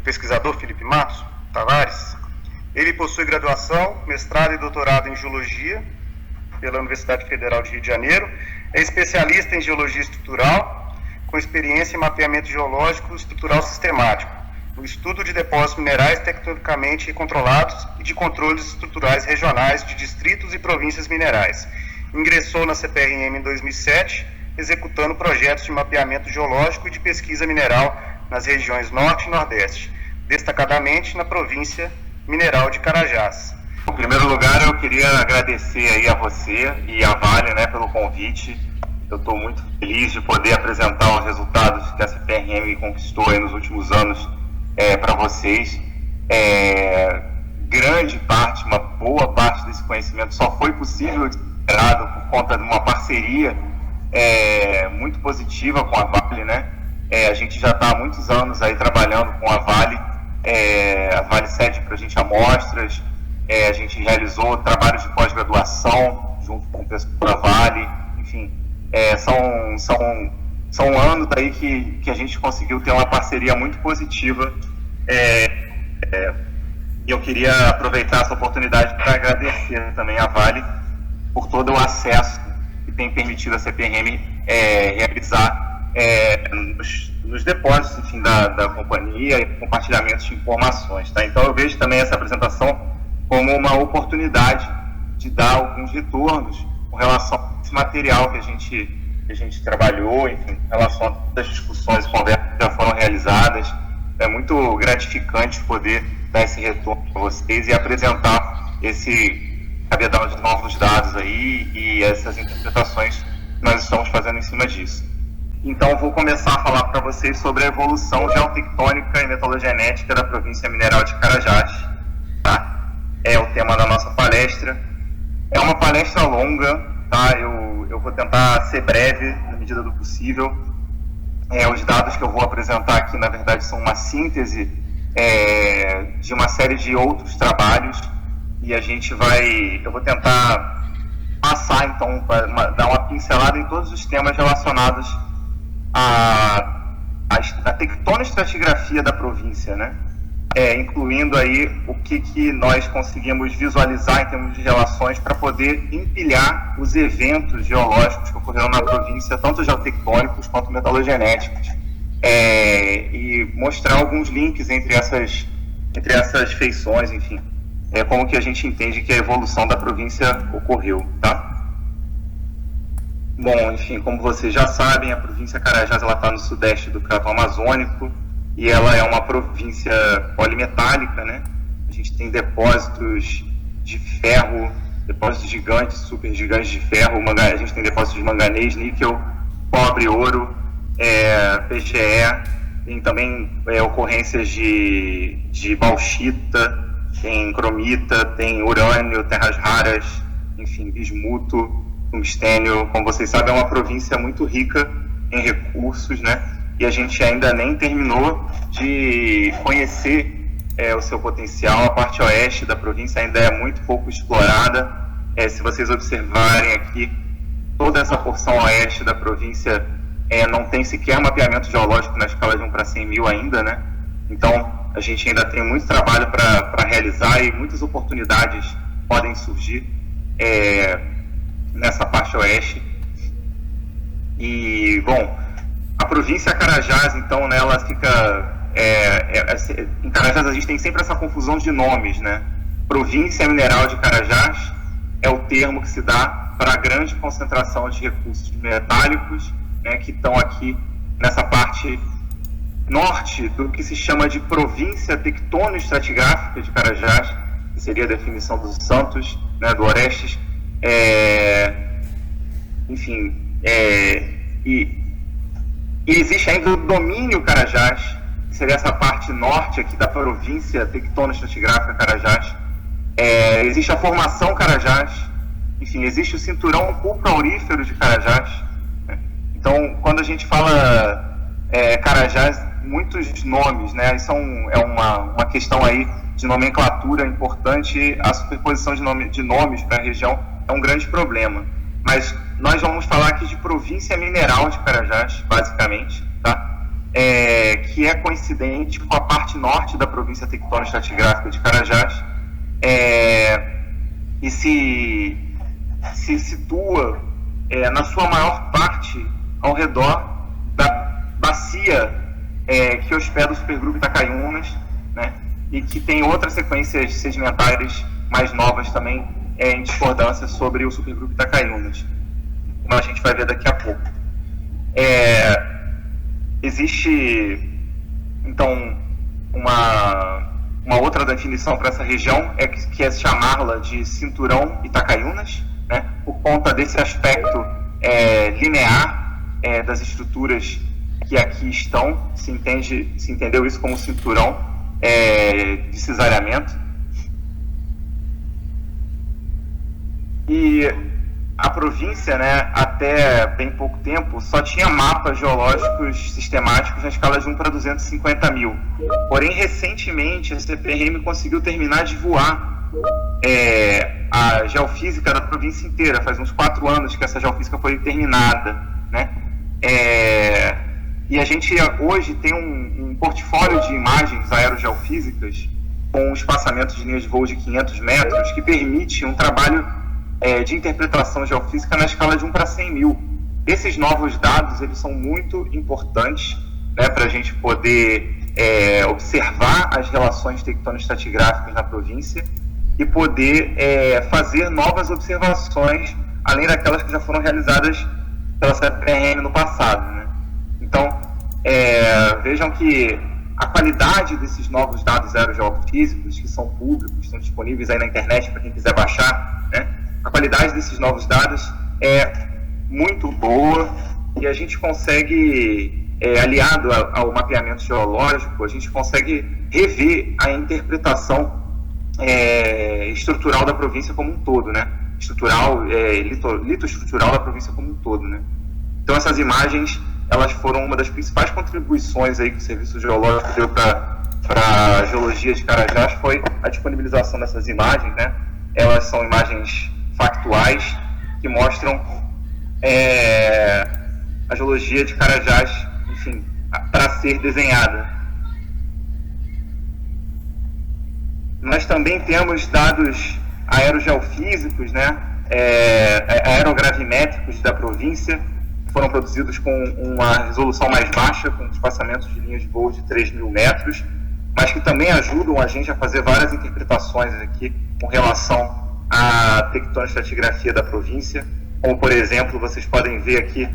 pesquisador Felipe Matos Tavares. Ele possui graduação, mestrado e doutorado em Geologia pela Universidade Federal de Rio de Janeiro, é especialista em Geologia Estrutural, com experiência em mapeamento geológico estrutural sistemático, no estudo de depósitos minerais tectonicamente controlados e de controles estruturais regionais de distritos e províncias minerais. Ingressou na CPRM em 2007, executando projetos de mapeamento geológico e de pesquisa mineral nas regiões Norte e Nordeste, destacadamente na província mineral de Carajás. Em primeiro lugar, eu queria agradecer aí a você e a Vale, né, pelo convite. Eu estou muito feliz de poder apresentar os resultados que a CPRM conquistou aí nos últimos anos para vocês. Grande parte, uma boa parte desse conhecimento só foi possível por conta de uma parceria muito positiva com a Vale, né? A gente já está há muitos anos aí trabalhando com a Vale cede para a gente amostras, a gente realizou trabalhos de pós-graduação junto com o pessoal da Vale, enfim, são anos aí que a gente conseguiu ter uma parceria muito positiva, e eu queria aproveitar essa oportunidade para agradecer também a Vale por todo o acesso que tem permitido a CPRM realizar nos depósitos, enfim, da companhia e compartilhamentos de informações, tá? Então eu vejo também essa apresentação como uma oportunidade de dar alguns retornos com relação a esse material que a gente trabalhou, enfim, em relação a todas as discussões e conversas que já foram realizadas. É muito gratificante poder dar esse retorno para vocês e apresentar esse cabedal de novos dados aí e essas interpretações que nós estamos fazendo em cima disso. Então, vou começar a falar para vocês sobre a evolução geotectônica e metalogenética da província mineral de Carajás. Tá? É o tema da nossa palestra. É uma palestra longa, tá? Eu vou tentar ser breve na medida do possível. Os dados que eu vou apresentar aqui, na verdade, são uma síntese de uma série de outros trabalhos, e eu vou tentar passar, então, para dar uma pincelada em todos os temas relacionados a tectonoestratigrafia da província, né? Incluindo aí o que nós conseguimos visualizar em termos de relações para poder empilhar os eventos geológicos que ocorreram na província, tanto geotectônicos quanto metalogenéticos, e mostrar alguns links entre essas feições, enfim, como que a gente entende que a evolução da província ocorreu, tá? Bom, enfim, como vocês já sabem, a província Carajás está no sudeste do Crato Amazônico e ela é uma província polimetálica, né? A gente tem depósitos de ferro, depósitos gigantes, super gigantes de ferro, a gente tem depósitos de manganês, níquel, cobre, ouro, PGE, tem também ocorrências de bauxita, tem cromita, tem urânio, terras raras, enfim, bismuto, tungstênio. Como vocês sabem, é uma província muito rica em recursos, né? E a gente ainda nem terminou de conhecer o seu potencial. A parte oeste da província ainda é muito pouco explorada. Se vocês observarem aqui, toda essa porção oeste da província não tem sequer mapeamento geológico na escala de 1 para 100 mil ainda, né? Então, a gente ainda tem muito trabalho para realizar e muitas oportunidades podem surgir nessa parte oeste. E, bom, a província Carajás, então, né, ela fica... em Carajás a gente tem sempre essa confusão de nomes, né? Província Mineral de Carajás é o termo que se dá para a grande concentração de recursos metálicos, né, que estão aqui nessa parte norte do que se chama de província tectonoestratigráfica de Carajás, que seria a definição dos Santos, né, do Orestes. E existe ainda o domínio Carajás, que seria essa parte norte aqui da província tectonoestratigráfica Carajás. Existe a formação Carajás, enfim, existe o cinturão cupro-aurífero de Carajás, né? Então, quando a gente fala Carajás, muitos nomes, né? Isso é uma questão aí de nomenclatura importante. A superposição de nomes para a região é um grande problema. Mas nós vamos falar aqui de província mineral de Carajás, basicamente, tá? que é coincidente com a parte norte da província tectônico-estratigráfica de Carajás, e se situa na sua maior parte ao redor da bacia que hospeda o supergrupo Itacaiunas, né, e que tem outras sequências sedimentares mais novas também em discordância sobre o supergrupo Itacaiunas, como a gente vai ver daqui a pouco. Existe, então, uma outra definição para essa região, que é chamá-la de cinturão Itacaiunas, né, por conta desse aspecto linear das estruturas que aqui estão. Se entendeu isso como cinturão de cisalhamento. E a província, né, até bem pouco tempo, só tinha mapas geológicos sistemáticos na escala de 1 para 250 mil. Porém, recentemente, a CPRM conseguiu terminar de voar a geofísica da província inteira. Faz uns 4 anos que essa geofísica foi terminada, né? E a gente hoje tem um portfólio de imagens aerogeofísicas com um espaçamento de linhas de voo de 500 metros que permite um trabalho de interpretação geofísica na escala de 1 para 100 mil. Esses novos dados, eles são muito importantes, né, para a gente poder observar as relações tectônico-estratigráficas na província e poder fazer novas observações, além daquelas que já foram realizadas pela CPRM no passado, né? Então, vejam que a qualidade desses novos dados aerogeofísicos, que são públicos, estão disponíveis aí na internet para quem quiser baixar, né? A qualidade desses novos dados é muito boa e a gente consegue, aliado ao mapeamento geológico, a gente consegue rever a interpretação estrutural da província como um todo, né? Litoestrutural da província como um todo, né? Então essas imagens, elas foram uma das principais contribuições aí que o Serviço Geológico deu para a geologia de Carajás, foi a disponibilização dessas imagens, né? Elas são imagens factuais que mostram a geologia de Carajás, enfim, para ser desenhada. Nós também temos dados aerogeofísicos, né, aerogravimétricos da província, que foram produzidos com uma resolução mais baixa, com espaçamentos de linhas de voo de 3.000 metros, mas que também ajudam a gente a fazer várias interpretações aqui com relação à tectônico-estratigrafia da província, como, por exemplo, vocês podem ver aqui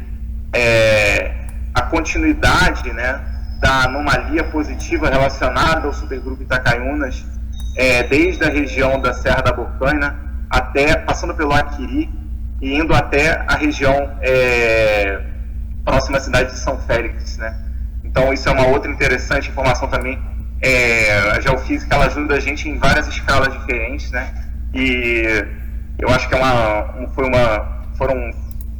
a continuidade, né, da anomalia positiva relacionada ao supergrupo Itacaiunas, desde a região da Serra da Bocaina, passando pelo Aquiri e indo até a região próxima à cidade de São Félix, né? Então isso é uma outra interessante informação também. A geofísica, ela ajuda a gente em várias escalas diferentes, né? E eu acho que foram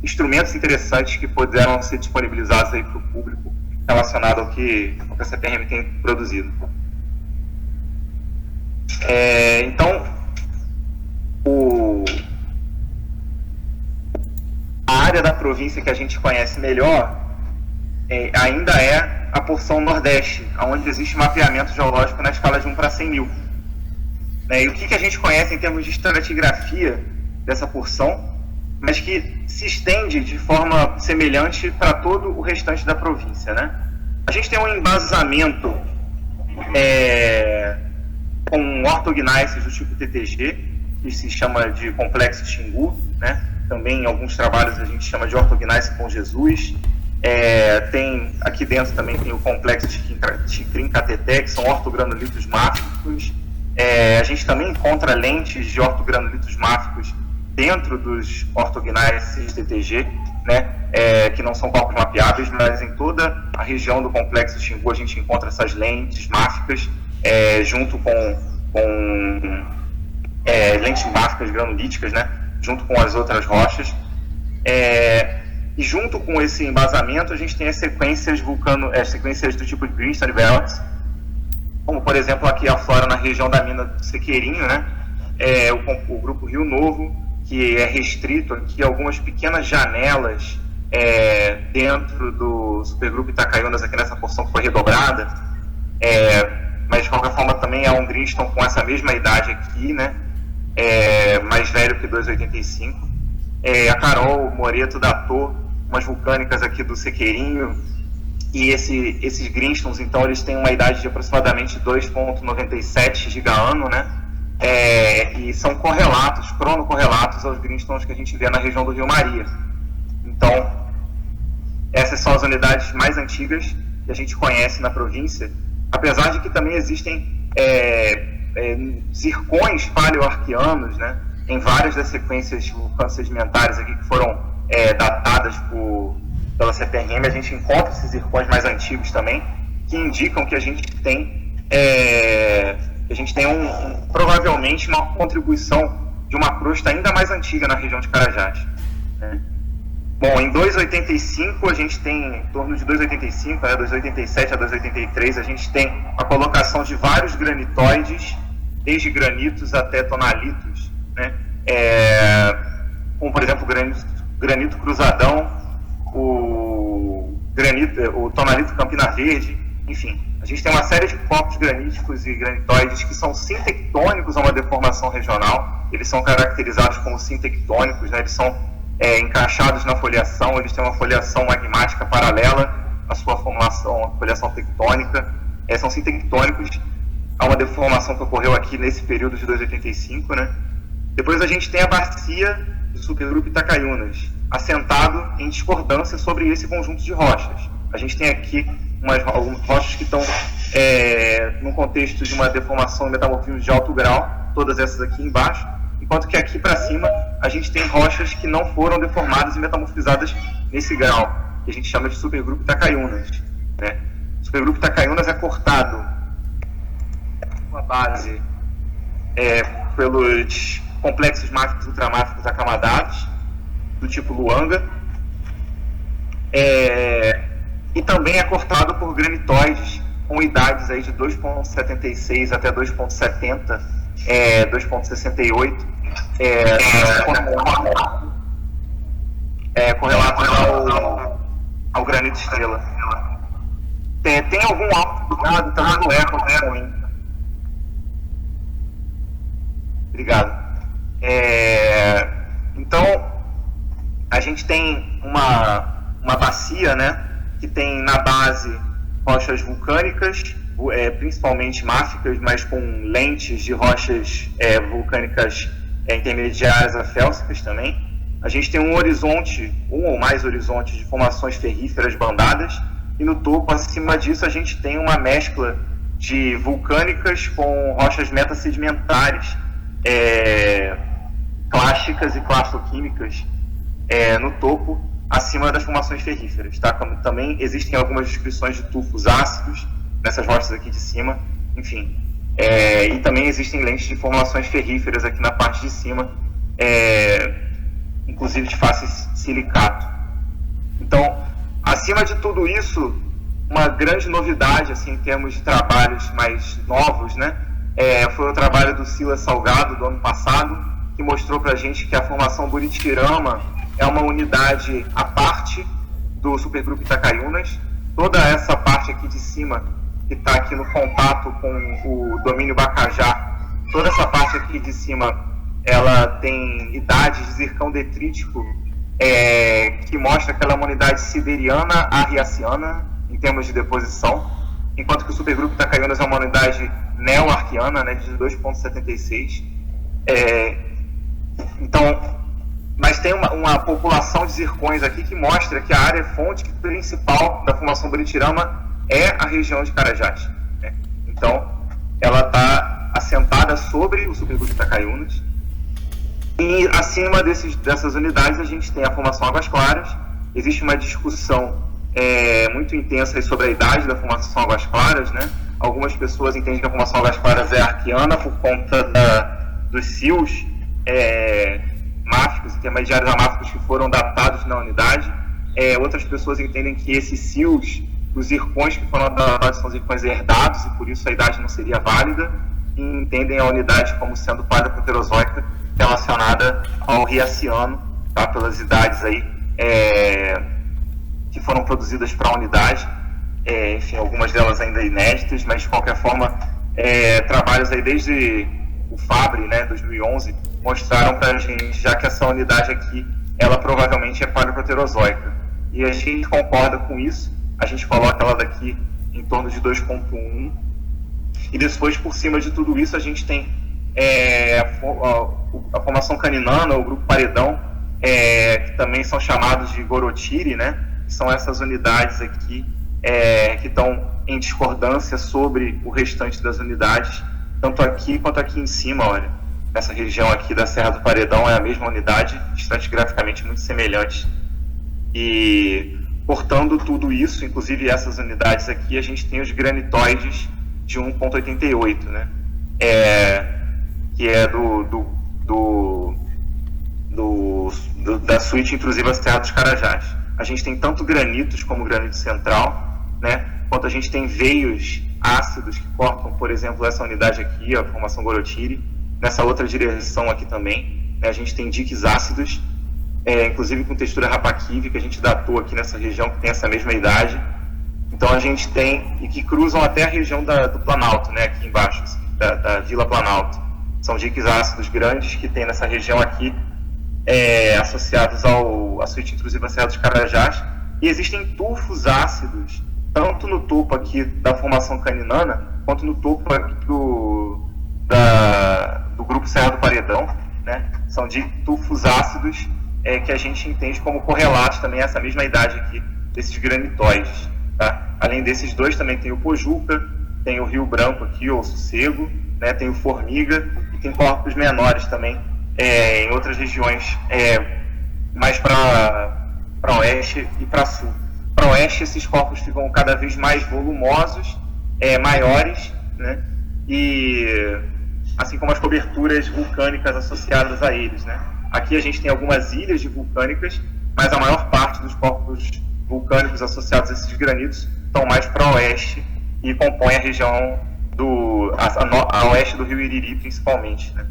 instrumentos interessantes que puderam ser disponibilizados aí para o público relacionado ao que a CPRM tem produzido. Então, a área da província que a gente conhece melhor ainda é a porção nordeste, onde existe mapeamento geológico na escala de 1 para 100 mil. E o que a gente conhece em termos de estratigrafia dessa porção, mas que se estende de forma semelhante para todo o restante da província, né? A gente tem um embasamento com ortognáices do tipo TTG, que se chama de complexo Xingu, né? Também em alguns trabalhos a gente chama de ortognáice com Jesus. Aqui dentro também tem o complexo Chikrin-Cateté, que são ortogranolitos máficos. A gente também encontra lentes de ortogranolitos máficos dentro dos ortognáices TTG, né? Que não são corpos mapeáveis, mas em toda a região do complexo Xingu a gente encontra essas lentes máficas, junto com lentes máficas granulíticas, né? Junto com as outras rochas. E junto com esse embasamento a gente tem as sequências sequências do tipo de Greenstone Belts, como por exemplo aqui aflora na região da mina do Sequeirinho, né? O grupo Rio Novo, que é restrito aqui a algumas pequenas janelas dentro do supergrupo Itacaiunas, aqui nessa porção que foi redobrada, mas de qualquer forma também é um greenstone com essa mesma idade aqui, né? Mais velho que 2,85. A Carol Moreto datou umas vulcânicas aqui do Sequeirinho, e esses greenstones, então, eles têm uma idade de aproximadamente 2,97 giga-ano, né? E são correlatos, cronocorrelatos aos greenstones que a gente vê na região do Rio Maria. Então, essas são as unidades mais antigas que a gente conhece na província, apesar de que também existem zircões paleoarquianos, né, em várias das sequências sedimentares aqui que foram datadas pela CPRM. A gente encontra esses zircões mais antigos também, que indicam que a gente tem provavelmente uma contribuição de uma crosta ainda mais antiga na região de Carajás, né? Bom, em 2,85 a gente tem, em torno de 2,85, 2,87 a 2,83, a gente tem a colocação de vários granitóides, desde granitos até tonalitos, né? Como, por exemplo, o granito cruzadão, o tonalito Campina Verde, enfim. A gente tem uma série de corpos graníticos e granitoides que são sintectônicos a uma deformação regional. Eles são caracterizados como sintectônicos, né? Eles são encaixados na foliação, eles têm uma foliação magmática paralela à sua formação, a foliação tectônica. São sintectônicos a uma deformação que ocorreu aqui nesse período de 2,85, né? Depois a gente tem a bacia do supergrupo Itacaiunas, assentado em discordância sobre esse conjunto de rochas. A gente tem aqui algumas rochas que estão no contexto de uma deformação e metamorfismo de alto grau, todas essas aqui embaixo, enquanto que aqui para cima a gente tem rochas que não foram deformadas e metamorfizadas nesse grau, que a gente chama de supergrupo Itacaiunas, né? O supergrupo Itacaiunas é cortado uma base pelos complexos máficos e ultramáficos acamadados, do tipo Luanga, e também é cortado por granitóides com idades aí de 2,76 até 2,70, 2,68, correlato ao granito estrela. Tem algum alto ligado também no eco, né? Obrigado. Então, a gente tem uma bacia, né, que tem na base rochas vulcânicas, principalmente máficas, mas com lentes de rochas vulcânicas intermediárias a félsicas também. A gente tem um horizonte, um ou mais horizontes de formações ferríferas bandadas, e no topo, acima disso, a gente tem uma mescla de vulcânicas com rochas metasedimentares, clásticas e clastoquímicas, no topo, acima das formações ferríferas, tá? Também existem algumas descrições de tufos ácidos nessas rochas aqui de cima, enfim. E também existem lentes de formações ferríferas aqui na parte de cima, inclusive de face silicato. Então, acima de tudo isso, uma grande novidade, assim, em termos de trabalhos mais novos, né, foi o trabalho do Silas Salgado, do ano passado, que mostrou para a gente que a formação Buritirama é uma unidade à parte do supergrupo Itacaiunas. Toda essa parte aqui de cima, que está aqui no contato com o domínio Bacajá, toda essa parte aqui de cima, ela tem idades de zircão detrítico, que mostra que ela é uma unidade siberiana arriaciana, em termos de deposição, enquanto que o supergrupo Itacaiunas é uma unidade neo-arquiana, né, de 2,76. Então, mas tem uma população de zircões aqui que mostra que a área fonte principal da formação Buritirama é a região de Carajás, né? Então, ela está assentada sobre o supergrupo Itacaiunas, e acima dessas unidades a gente tem a formação Águas Claras. Existe uma discussão muito intensa sobre a idade da formação Águas Claras, né? Algumas pessoas entendem que a formação Águas Claras é arquiana por conta dos sios máficos, intermediários amáficos que foram datados na unidade. Outras pessoas entendem que esses sios, os zircões que foram datados, são zircões herdados e por isso a idade não seria válida, e entendem a unidade como sendo paleoproterozoica relacionada ao Riaciano, tá? Pelas idades aí que foram produzidas para a unidade, enfim, algumas delas ainda inéditas, mas de qualquer forma, trabalhos aí desde o FABRE, né, 2011, mostraram para a gente já que essa unidade aqui, ela provavelmente é paleoproterozoica. E a gente concorda com isso, a gente coloca ela daqui em torno de 2,1. E depois, por cima de tudo isso, a gente tem a formação caninana, o grupo paredão, que também são chamados de Gorotiri, né? Que são essas unidades aqui que estão em discordância sobre o restante das unidades, tanto aqui quanto aqui em cima, olha. Essa região aqui da Serra do Paredão é a mesma unidade, estratigraficamente muito semelhante. E, cortando tudo isso, inclusive essas unidades aqui, a gente tem os granitóides de 1,88, né? Que é da suíte intrusiva Serra dos Carajás. A gente tem tanto granitos como granito central, né? Quanto a gente tem veios ácidos que cortam, por exemplo, essa unidade aqui, a formação Gorotiri. Nessa outra direção aqui também, né? A gente tem diques ácidos, inclusive com textura rapaquive, que a gente datou aqui nessa região, que tem essa mesma idade. Então a gente tem, e que cruzam até a região do Planalto, né, aqui embaixo, da Vila Planalto. São diques ácidos grandes que tem nessa região aqui, associados à suíte intrusiva Serra dos Carajás. E existem tufos ácidos, tanto no topo aqui da formação caninana, quanto no topo aqui do grupo Serra do Paredão, né? São de tufos ácidos que a gente entende como correlatos também a essa mesma idade aqui, desses granitóides. Tá? Além desses dois, também tem o Pojuca, tem o Rio Branco aqui, ou Sossego, né? Tem o Formiga, e tem corpos menores também em outras regiões, mais para oeste e para sul. Para oeste, esses corpos ficam cada vez mais volumosos, maiores, né? E assim como as coberturas vulcânicas associadas a eles, né? Aqui a gente tem algumas ilhas de vulcânicas, mas a maior parte dos corpos vulcânicos associados a esses granitos estão mais para oeste e compõem a região a oeste do rio Iriri, principalmente, né?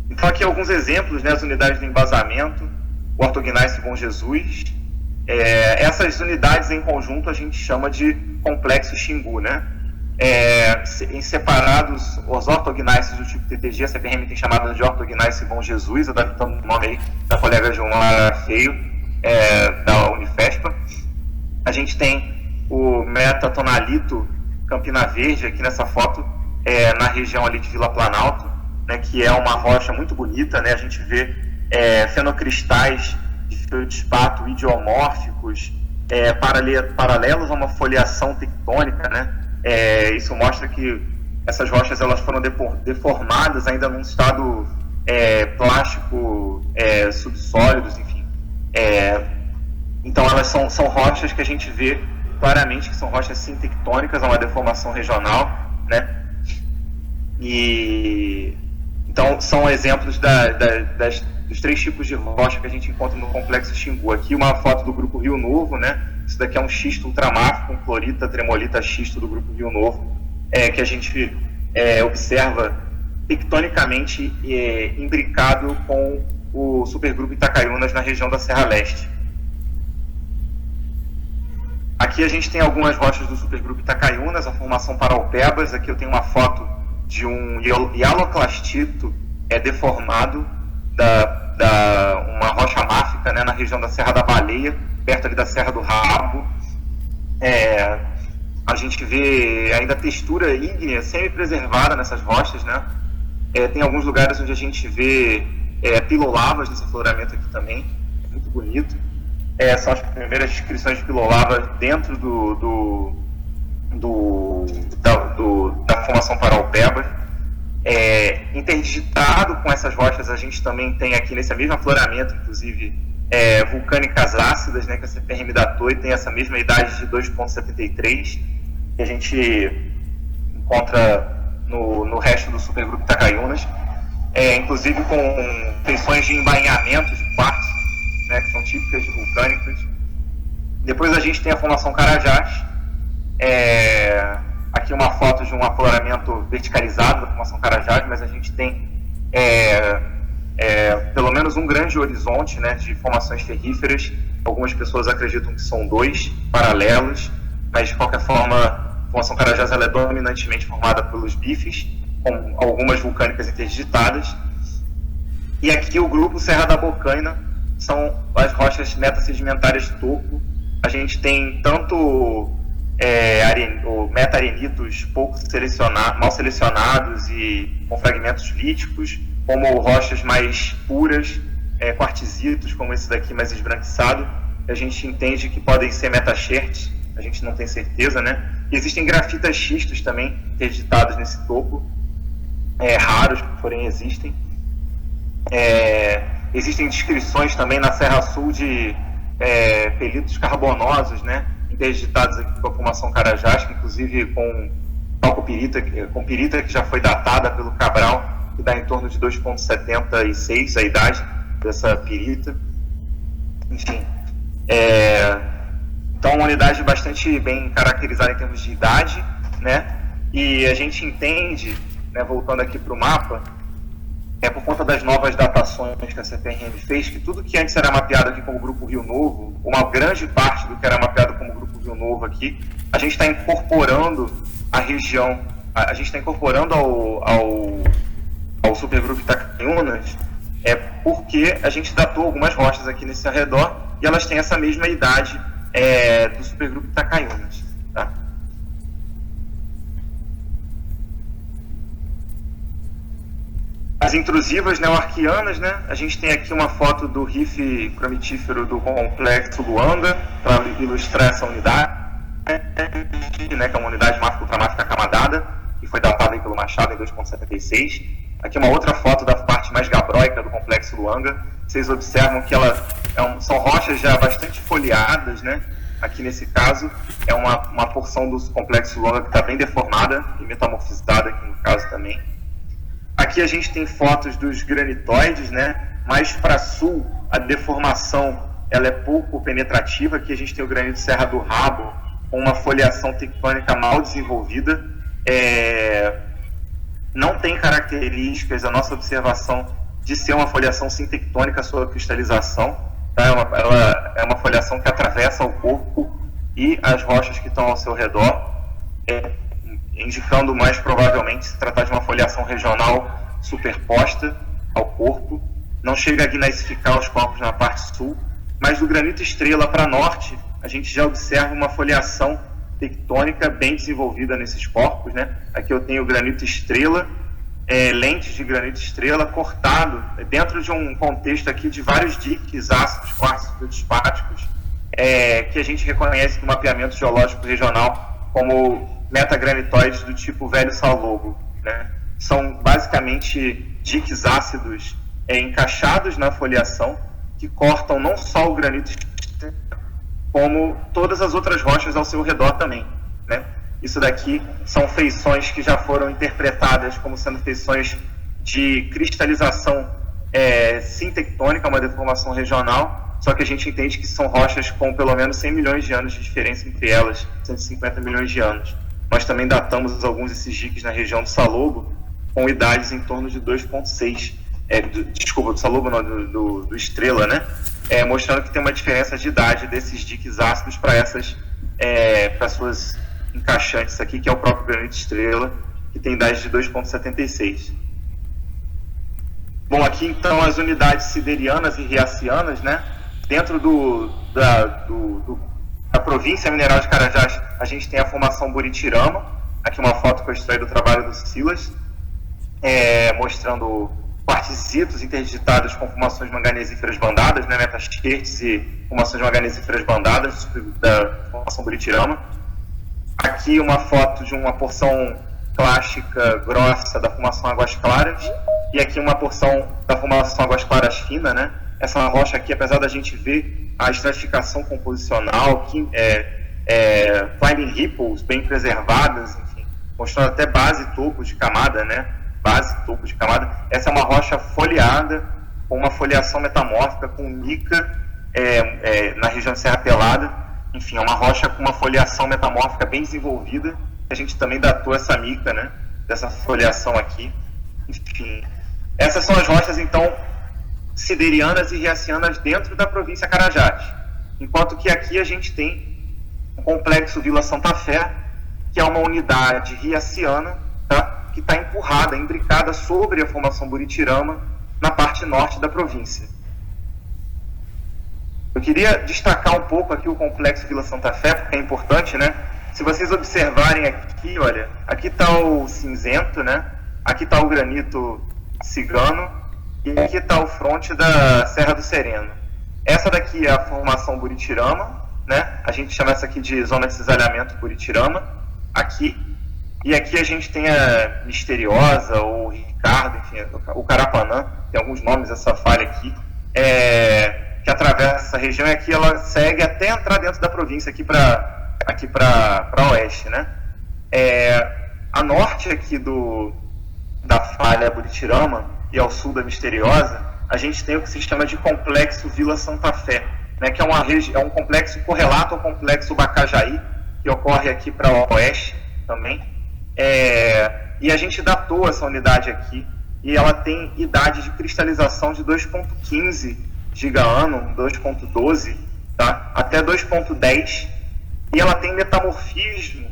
Então aqui alguns exemplos, né? As unidades de embasamento, o Orthogneiss Bom Jesus. Essas unidades em conjunto a gente chama de complexo Xingu, né? Em separados, os ortognaisses do tipo TTG, a CPRM tem chamado de Orthogneiss Bom Jesus, adaptando o nome aí da colega Joana Feio, da Unifespa. A gente tem o metatonalito Campina Verde, aqui nessa foto, na região ali de Vila Planalto, né, que é uma rocha muito bonita, né? A gente vê fenocristais de feldspato idiomórficos, paralelos a uma foliação tectônica, né? Isso mostra que essas rochas elas foram deformadas ainda num estado plástico, subsólidos, enfim. Então elas são rochas que a gente vê claramente que são rochas sintectônicas, é uma deformação regional, né? E então são exemplos dos três tipos de rocha que a gente encontra no complexo Xingu. Aqui uma foto do grupo Rio Novo, né? Isso daqui é um xisto ultramáfico, um clorita, tremolita xisto do grupo Rio Novo, que a gente observa tectonicamente imbricado com o supergrupo Itacaiunas na região da Serra Leste. Aqui a gente tem algumas rochas do supergrupo Itacaiunas, a formação Paraupebas. Aqui eu tenho uma foto de um hialoclastito deformado uma rocha máfica, né, na região da Serra da Baleia, perto ali da Serra do Rabo. A gente vê ainda textura ígnea semi-preservada nessas rochas, né? Tem alguns lugares onde a gente vê pilolavas nesse afloramento aqui também, é muito bonito. São as primeiras descrições de pilolavas dentro da formação Paraupebas. Interdigitado com essas rochas, a gente também tem aqui nesse mesmo afloramento, inclusive, vulcânicas ácidas, né, que a CPRM datou e tem essa mesma idade de 2,73, que a gente encontra no resto do supergrupo Itacaiunas, inclusive com feições de embainhamentos de quartzo, né, que são típicas de vulcânicas. Depois a gente tem a formação Carajás, aqui uma foto de um afloramento verticalizado da formação Carajás, mas a gente tem pelo menos um grande horizonte, né, de formações ferríferas Algumas pessoas acreditam que são dois paralelos, mas de qualquer forma, a formação Carajás ela é dominantemente formada pelos bifes, com algumas vulcânicas interdigitadas. E aqui o grupo Serra da Bocaina são as rochas metasedimentares de topo. A gente tem tanto meta-arenitos mal selecionados e com fragmentos líticos, como rochas mais puras, quartzitos, como esse daqui mais esbranquiçado. A gente entende que podem ser metaxertes, a gente não tem certeza, né? E existem grafitas xistos também interditados nesse topo, raros, porém existem. Existem descrições também na Serra Sul de pelitos carbonosos, né, interditados aqui com a formação Carajás, inclusive com pirita que já foi datada pelo Cabral, que dá em torno de 2,76 a idade dessa pirita. Enfim, então uma unidade bastante bem caracterizada em termos de idade, né, e a gente entende, né, voltando aqui para o mapa, por conta das novas datações que a CPRM fez, que tudo que antes era mapeado aqui como Grupo Rio Novo, uma grande parte do que era mapeado como Grupo Rio Novo aqui, a gente está incorporando a região, a gente está incorporando ao supergrupo Itacaiunas, porque a gente datou algumas rochas aqui nesse arredor e elas têm essa mesma idade do supergrupo Itacaiunas. Tá? As intrusivas neoarquianas, né? A gente tem aqui uma foto do rife cromitífero do complexo Luanga, para ilustrar essa unidade, né? Que é uma unidade ultramáfica camadada, que foi datada aí pelo Machado em 2,76. Aqui uma outra foto da parte mais gabróica do complexo Luanga. Vocês observam que são rochas já bastante foliadas, né? Aqui nesse caso é uma porção do complexo Luanga que está bem deformada e metamorfizada aqui no caso também. Aqui a gente tem fotos dos granitoides, né? Mais para sul, a deformação ela é pouco penetrativa. Aqui a gente tem o granito Serra do Rabo, com uma foliação tectônica mal desenvolvida. Não tem características, a nossa observação, de ser uma foliação sintectônica sob cristalização. Tá? Ela é uma foliação que atravessa o corpo e as rochas que estão ao seu redor, indicando mais provavelmente se tratar de uma foliação regional superposta ao corpo. Não chega a gneissificar os corpos na parte sul, mas do granito estrela para norte, a gente já observa uma foliação tectônica bem desenvolvida nesses corpos, né? Aqui eu tenho o granito estrela, lentes de granito estrela cortado dentro de um contexto aqui de vários diques ácidos, quartzos feldspáticos, que a gente reconhece no mapeamento geológico regional como metagranitoides do tipo velho salobo, né? São basicamente diques ácidos encaixados na foliação que cortam não só o granito como todas as outras rochas ao seu redor também, né? Isso daqui são feições que já foram interpretadas como sendo feições de cristalização sintectônica, uma deformação regional, só que a gente entende que são rochas com pelo menos 100 milhões de anos de diferença entre elas, 150 milhões de anos. Nós também datamos alguns desses diques na região do Salobo com idades em torno de 2,6. Do Salobo não, do Estrela, né? Mostrando que tem uma diferença de idade desses diques ácidos para suas encaixantes aqui, que é o próprio granito Estrela, que tem idade de 2,76. Bom, aqui então as unidades siderianas e riacianas, né? Dentro da província mineral de Carajás, a gente tem a formação Buritirama. Aqui uma foto que eu extraí do trabalho do Silas, mostrando quartzitos interditados com formações manganesíferas bandadas, né, metaxertes e formações manganesíferas bandadas da formação Buritirama. Aqui uma foto de uma porção clástica grossa da formação Águas Claras, e aqui uma porção da formação Águas Claras fina, né? Essa rocha aqui, apesar da gente ver a estratificação composicional, climbing ripples bem preservadas, enfim, mostrando até base e topo de camada, né? Base e topo de camada. Essa é uma rocha foliada, com uma foliação metamórfica, com mica na região de Serra Pelada. Enfim, é uma rocha com uma foliação metamórfica bem desenvolvida. A gente também datou essa mica, né? Dessa foliação aqui. Enfim, essas são as rochas, então, siderianas e riacianas dentro da província Carajás. Enquanto que aqui a gente tem o complexo Vila Santa Fé, que é uma unidade riaciana, tá? Que está empurrada, imbricada sobre a formação Buritirama, na parte norte da província. Eu queria destacar um pouco aqui o complexo Vila Santa Fé, porque é importante, né? Se vocês observarem aqui, olha, aqui está o cinzento, né? Aqui está o granito cigano e aqui está o fronte da Serra do Sereno. Essa daqui é a formação Buritirama, né? A gente chama essa aqui de zona de cisalhamento Buritirama, aqui. E aqui a gente tem a Misteriosa, ou Ricardo, enfim, o Carapanã, tem alguns nomes essa falha aqui, que atravessa essa região, e aqui ela segue até entrar dentro da província, aqui para oeste, né? A norte aqui da falha Buritirama e ao sul da Misteriosa, a gente tem o que se chama de complexo Vila Santa Fé, né? Que é um complexo correlato ao complexo Bacajaí, que ocorre aqui para oeste também. E a gente datou essa unidade aqui, e ela tem idade de cristalização de 2,15 gigaano, 2,12, tá? Até 2,10, e ela tem metamorfismo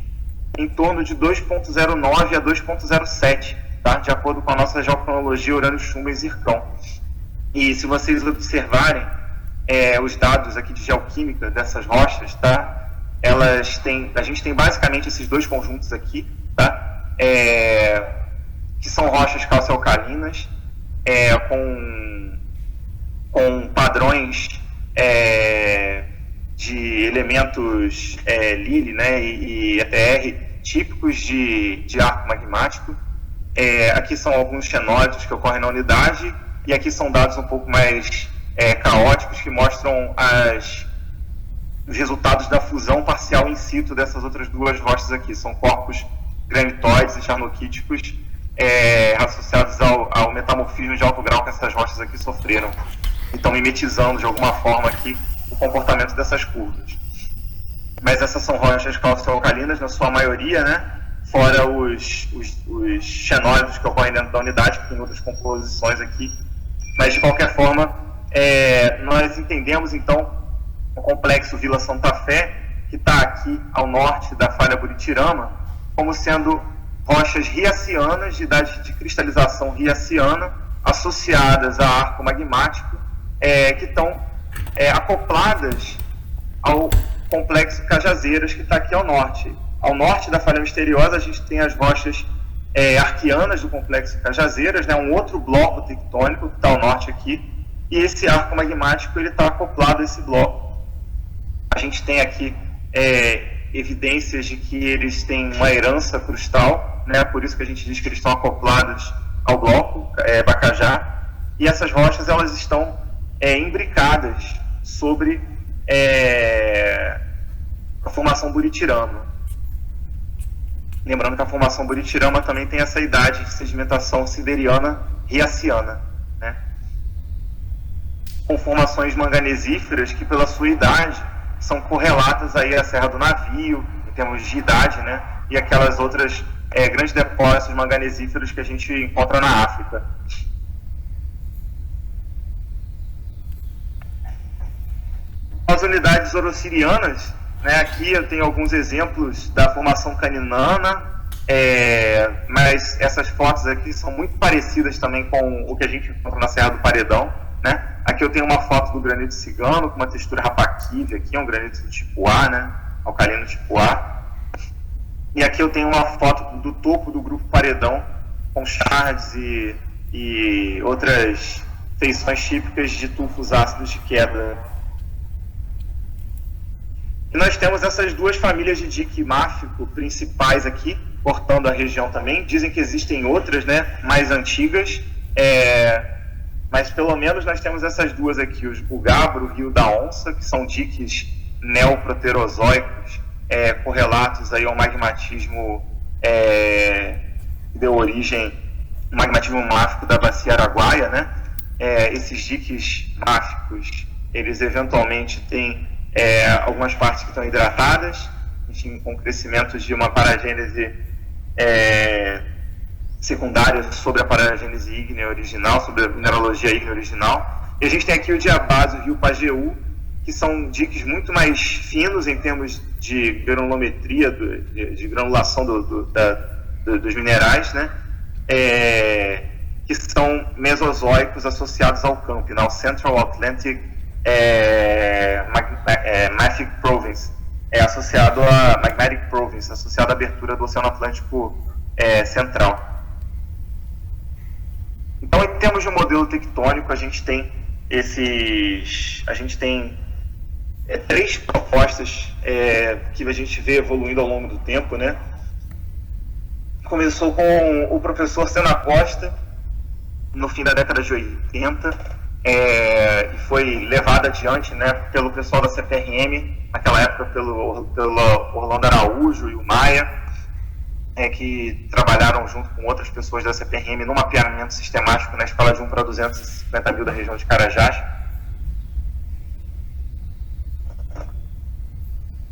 em torno de 2,09 a 2,07, tá? De acordo com a nossa geocronologia urânio, chumbo e zircão. E se vocês observarem os dados aqui de geoquímica dessas rochas, tá? A gente tem basicamente esses dois conjuntos aqui, tá? Que são rochas calcio-alcalinas, com padrões de elementos Lily, né, e ETR típicos de arco magmático. Aqui são alguns xenóides que ocorrem na unidade, e aqui são dados um pouco mais caóticos, que mostram os resultados da fusão parcial in situ dessas outras duas rochas aqui. São corpos granitoides e charnoquíticos associados ao metamorfismo de alto grau que essas rochas aqui sofreram, e estão mimetizando de alguma forma aqui o comportamento dessas curvas. Mas essas são rochas calcio-alcalinas na sua maioria, né? Fora os xenóides que ocorrem dentro da unidade, que tem outras composições aqui. Mas de qualquer forma, nós entendemos então o complexo Vila Santa Fé, que está aqui ao norte da falha Buritirama, como sendo rochas riacianas, de idade de cristalização riaciana, associadas a arco magmático, que estão acopladas ao complexo Cajazeiras, que está aqui ao norte. Ao norte da falha misteriosa, a gente tem as rochas arquianas do complexo Cajazeiras, né, um outro bloco tectônico que está ao norte aqui, e esse arco magmático está acoplado a esse bloco. A gente tem aqui evidências de que eles têm uma herança crustal, né, por isso que a gente diz que eles estão acoplados ao bloco Bacajá, e essas rochas elas estão imbricadas sobre a formação Buritirama. Lembrando que a formação Buritirama também tem essa idade de sedimentação siberiana riaciana, né? Com formações manganesíferas que, pela sua idade, são correlatas aí à Serra do Navio, em termos de idade, né? E aquelas outras grandes depósitos manganesíferos que a gente encontra na África. As unidades orocirianas, né, aqui eu tenho alguns exemplos da formação caninana, mas essas fotos aqui são muito parecidas também com o que a gente encontra na Serra do Paredão, né? Aqui eu tenho uma foto do granito cigano com uma textura rapaquídea, aqui é um granito do tipo A, né? Alcalino tipo A. E aqui eu tenho uma foto do topo do grupo Paredão com shards e outras feições típicas de tufos ácidos de queda. E nós temos essas duas famílias de dique máfico principais aqui, cortando a região também. Dizem que existem outras, né, mais antigas, mas pelo menos nós temos essas duas aqui, o Gabro, o Rio da Onça, que são diques neoproterozoicos, correlatos aí ao magmatismo que deu origem ao magmatismo máfico da bacia Araguaia, né? Esses diques máficos, eles eventualmente têm algumas partes que estão hidratadas, enfim, com crescimento de uma paragênese secundária sobre a paragênese ígnea original, sobre a mineralogia ígnea original. E a gente tem aqui o Diabás, o Rio Pajeú, que são diques muito mais finos em termos de granulometria, de granulação dos minerais, né? Que são mesozoicos associados ao CAMP, ao Central Atlantic Magmatic Province, associado a Magmatic Province, associado à abertura do Oceano Atlântico Central. Então, em termos de um modelo tectônico, a gente tem três propostas que a gente vê evoluindo ao longo do tempo, né? Começou com o professor Sena Costa, no fim da década de 80, e foi levado adiante, né, pelo pessoal da CPRM, naquela época pelo Orlando Araújo e o Maia, que trabalharam junto com outras pessoas da CPRM no mapeamento sistemático na escala de 1 para 250 mil da região de Carajás.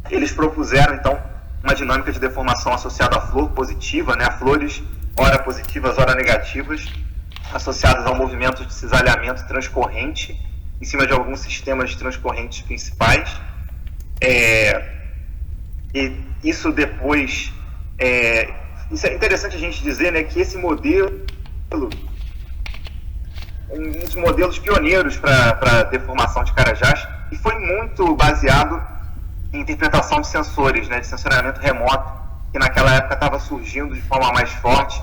Eles propuseram, então, uma dinâmica de deformação associada à flor positiva, né, a flores ora positivas, ora negativas, associadas ao movimento de cisalhamento transcorrente, em cima de alguns sistemas transcorrentes principais. E isso depois... isso é interessante a gente dizer, né, que esse modelo, um dos modelos pioneiros para a deformação de Carajás, e foi muito baseado em interpretação de sensores, né, de sensoriamento remoto, que naquela época estava surgindo de forma mais forte,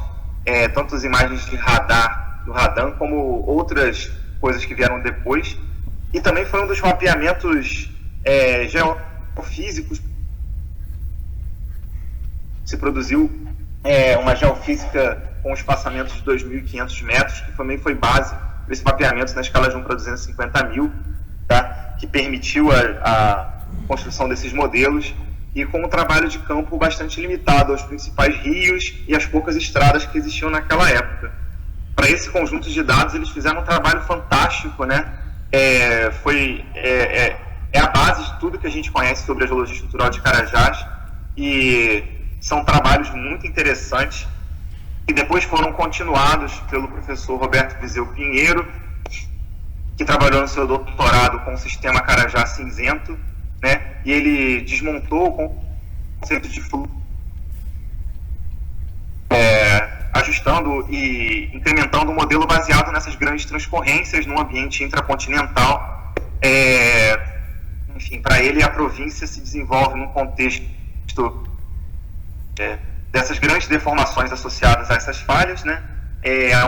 tanto as imagens de radar, do Radan, como outras coisas que vieram depois, e também foi um dos mapeamentos geofísicos. Se produziu uma geofísica com espaçamentos de 2.500 metros, que também foi base para esse mapeamento na escala de 1 para 250 mil, tá? Que permitiu a construção desses modelos, e com um trabalho de campo bastante limitado aos principais rios e às poucas estradas que existiam naquela época. Para esse conjunto de dados, eles fizeram um trabalho fantástico, né? É a base de tudo que a gente conhece sobre a geologia estrutural de Carajás, e são trabalhos muito interessantes, que depois foram continuados pelo professor Roberto Viseu Pinheiro, que trabalhou no seu doutorado com o sistema Carajás cinzento, né? E ele desmontou o conceito de fluxo, ajustando e incrementando um modelo baseado nessas grandes transcorrências no ambiente intracontinental. Enfim, para ele, a província se desenvolve num contexto dessas grandes deformações associadas a essas falhas, né?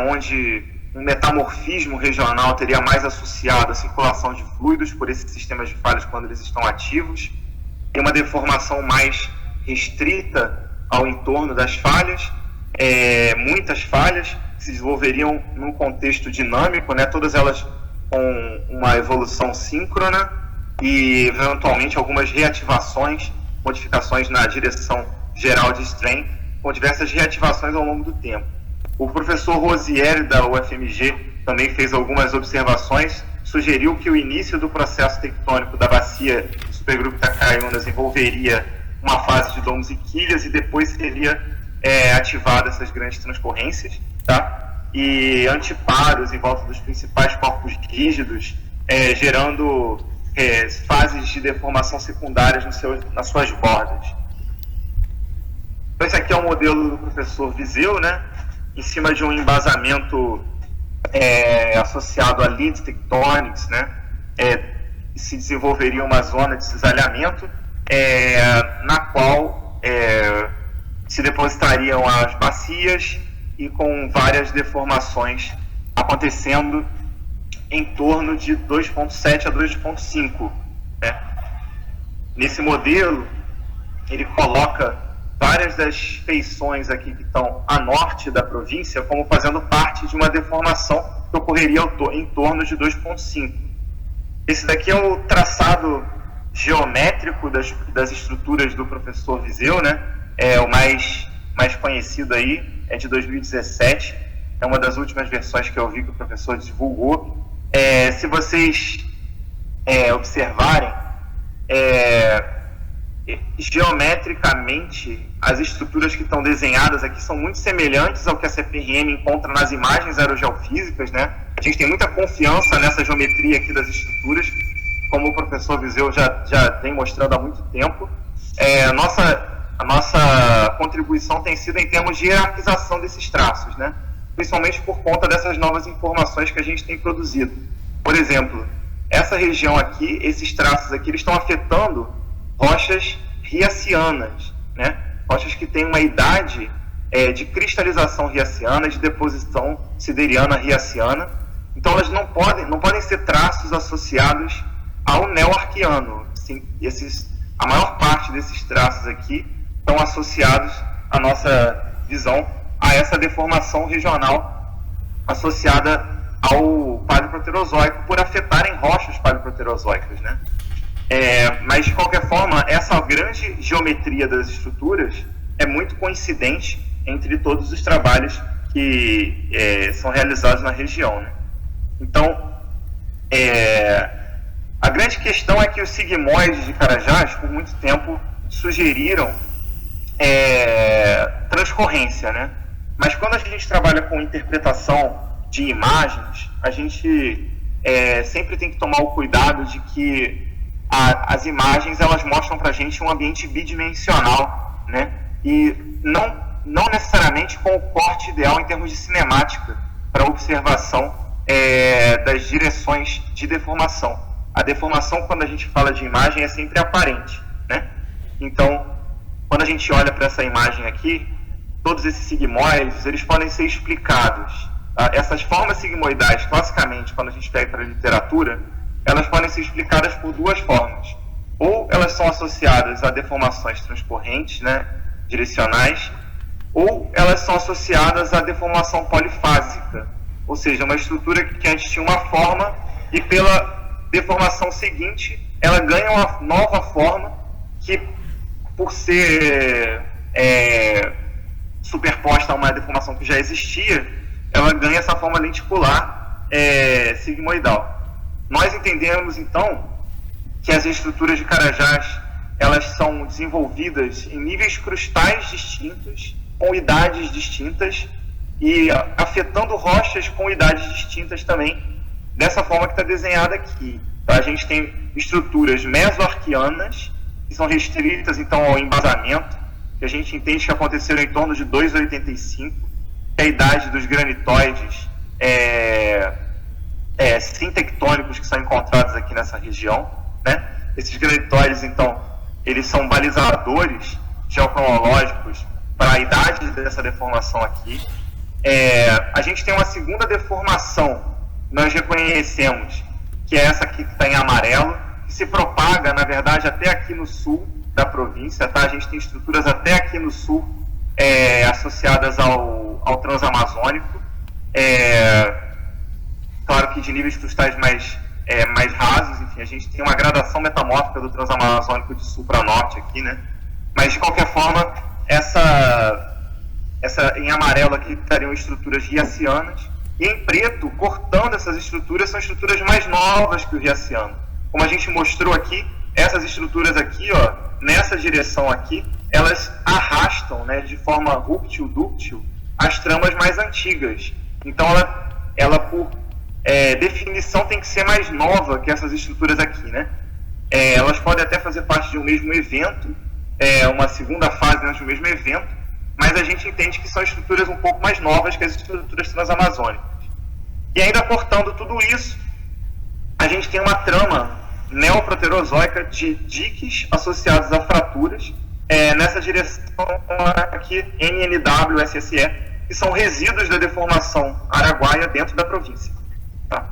Onde um metamorfismo regional teria mais associado à circulação de fluidos por esses sistemas de falhas quando eles estão ativos, e uma deformação mais restrita ao entorno das falhas, muitas falhas se desenvolveriam num contexto dinâmico, né, todas elas com uma evolução síncrona e, eventualmente, algumas reativações, modificações na direção geral de strain, com diversas reativações ao longo do tempo. O professor Rosieri, da UFMG, também fez algumas observações, sugeriu que o início do processo tectônico da bacia do supergrupo Itacaiunas envolveria uma fase de domos e quilhas, e depois seria ativada essas grandes transcorrências, tá? E antiparos em volta dos principais corpos rígidos, gerando fases de deformação secundárias nas suas bordas. Então, esse aqui é o modelo do professor Viseu, né? Em cima de um embasamento associado a lead tectonics, né? Se desenvolveria uma zona de cisalhamento, na qual se depositariam as bacias, e com várias deformações acontecendo em torno de 2,7 a 2,5. Né? Nesse modelo, ele coloca várias das feições aqui que estão a norte da província como fazendo parte de uma deformação que ocorreria em torno de 2,5. Esse daqui é o traçado geométrico das estruturas do professor Viseu, né? O mais conhecido aí, é de 2017, é uma das últimas versões que eu vi que o professor divulgou. Se vocês observarem, geometricamente, as estruturas que estão desenhadas aqui são muito semelhantes ao que a CPRM encontra nas imagens aerogeofísicas, né? A gente tem muita confiança nessa geometria aqui das estruturas, como o professor Viseu já vem mostrando há muito tempo, a nossa contribuição tem sido em termos de hierarquização desses traços, né? Principalmente por conta dessas novas informações que a gente tem produzido. Por exemplo, essa região aqui, esses traços aqui, eles estão afetando rochas riacianas, né? Rochas que têm uma idade de cristalização riaciana, de deposição sideriana riaciana. Então, elas não podem ser traços associados ao neo-arqueano. Assim, a maior parte desses traços aqui estão associados à nossa visão a essa deformação regional associada ao paleoproterozoico, por afetarem rochas paleoproterozoicas, né? Mas, de qualquer forma, essa grande geometria das estruturas é muito coincidente entre todos os trabalhos que são realizados na região, né? Então, a grande questão é que os sigmoides de Carajás, por muito tempo, sugeriram transcorrência, né? Mas quando a gente trabalha com interpretação de imagens, a gente sempre tem que tomar o cuidado de que as imagens, elas mostram para a gente um ambiente bidimensional, né? E não necessariamente com o corte ideal em termos de cinemática para observação das direções de deformação. A deformação, quando a gente fala de imagem, é sempre aparente, né? Então, quando a gente olha para essa imagem aqui, todos esses sigmoides, eles podem ser explicados. Essas formas sigmoidais, classicamente, quando a gente pega para a literatura, elas podem ser explicadas por duas formas. Ou elas são associadas a deformações transcorrentes, né, direcionais, ou elas são associadas à deformação polifásica, ou seja, uma estrutura que antes tinha uma forma e pela deformação seguinte ela ganha uma nova forma que, por ser superposta a uma deformação que já existia, ela ganha essa forma lenticular sigmoidal. Nós entendemos, então, que as estruturas de Carajás, elas são desenvolvidas em níveis crustais distintos, com idades distintas, e afetando rochas com idades distintas também, dessa forma que está desenhada aqui. Então, a gente tem estruturas mesoarquianas, que são restritas, então, ao embasamento, que a gente entende que aconteceram em torno de 2,85, que é a idade dos granitóides sintectônicos que são encontrados aqui nessa região, né? Esses granitóides, então, eles são balizadores geocronológicos para a idade dessa deformação aqui. A gente tem uma segunda deformação, nós reconhecemos, que é essa aqui que está em amarelo, que se propaga, na verdade, até aqui no sul da província, tá? A gente tem estruturas até aqui no sul associadas ao transamazônico, claro que de níveis crustais mais rasos. Enfim, a gente tem uma gradação metamórfica do transamazônico de sul para norte aqui, né? Mas, de qualquer forma, essa em amarelo aqui estariam estruturas riacianas, e em preto, cortando essas estruturas, são estruturas mais novas que o riaciano. Como a gente mostrou aqui, essas estruturas aqui, ó, nessa direção aqui, elas arrastam, né, de forma rúptil-dúctil, as tramas mais antigas. Então, ela por definição, tem que ser mais nova que essas estruturas aqui, né? Elas podem até fazer parte de um mesmo evento, uma segunda fase dentro do mesmo evento, mas a gente entende que são estruturas um pouco mais novas que as estruturas transamazônicas. E ainda cortando tudo isso, a gente tem uma trama neoproterozoica de diques associados a fraturas, nessa direção aqui, NNW-SSE, que são resíduos da deformação araguaia dentro da província. Tá?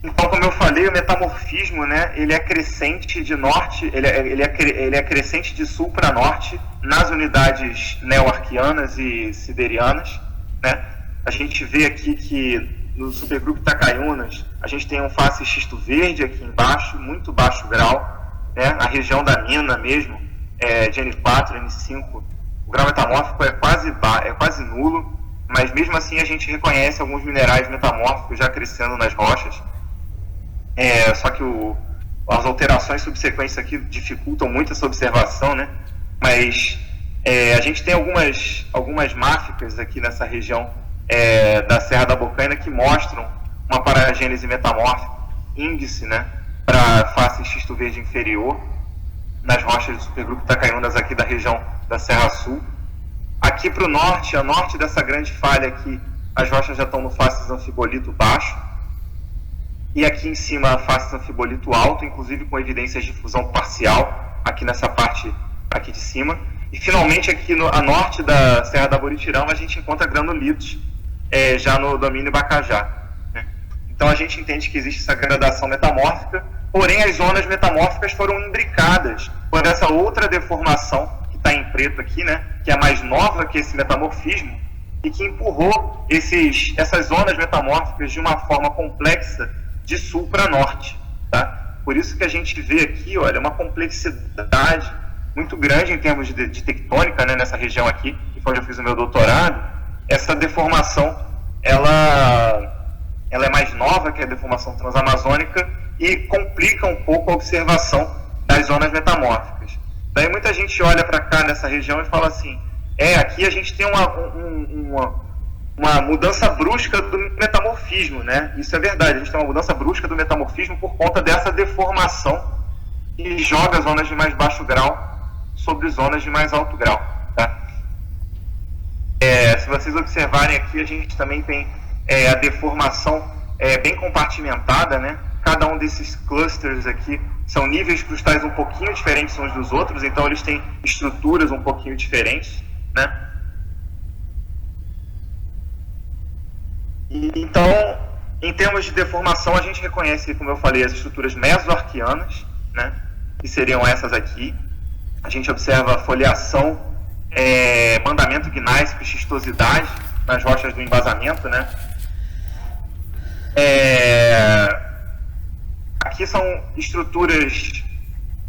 Então, como eu falei, o metamorfismo, né, ele é crescente de norte, ele é crescente de sul para norte nas unidades neo-arquianas e siderianas, né? A gente vê aqui que no supergrupo Itacaiunas a gente tem um face xisto verde aqui embaixo, muito baixo grau, né? A região da mina mesmo, de N4, N5, o grau metamórfico é quase nulo, mas mesmo assim a gente reconhece alguns minerais metamórficos já crescendo nas rochas. Só que as alterações subsequentes aqui dificultam muito essa observação, né? Mas a gente tem algumas máficas aqui nessa região da Serra da Bocaina que mostram uma paragênese metamórfica, índice, né, para face xisto verde inferior, nas rochas do supergrupo Itacaiunas aqui da região da Serra Sul. Aqui para o norte, a norte dessa grande falha aqui, as rochas já estão no faces anfibolito baixo, e aqui em cima a faces anfibolito alto, inclusive com evidências de fusão parcial, aqui nessa parte aqui de cima. E finalmente aqui a norte da Serra da Buritirama a gente encontra granulitos, já no domínio Bacajá, né? Então a gente entende que existe essa gradação metamórfica, porém as zonas metamórficas foram imbricadas por essa outra deformação que está em preto aqui, né, que é mais nova que esse metamorfismo e que empurrou essas zonas metamórficas de uma forma complexa de sul para norte, tá? Por isso que a gente vê aqui, olha, uma complexidade muito grande em termos de tectônica, né, nessa região aqui, que foi onde eu fiz o meu doutorado. Essa deformação, ela é mais nova que a deformação transamazônica e complica um pouco a observação das zonas metamórficas. Daí muita gente olha para cá nessa região e fala assim, aqui a gente tem uma mudança brusca do metamorfismo, né? Isso é verdade, a gente tem uma mudança brusca do metamorfismo por conta dessa deformação que joga zonas de mais baixo grau sobre zonas de mais alto grau, tá? Se vocês observarem aqui, a gente também tem a deformação bem compartimentada, né? Cada um desses clusters aqui são níveis cristais um pouquinho diferentes uns dos outros, então eles têm estruturas um pouquinho diferentes, né? Então, em termos de deformação, a gente reconhece, como eu falei, as estruturas mesoarquianas, né? Que seriam essas aqui. A gente observa foliação, mandamento gnáisico e xistosidade nas rochas do embasamento, né? Aqui são estruturas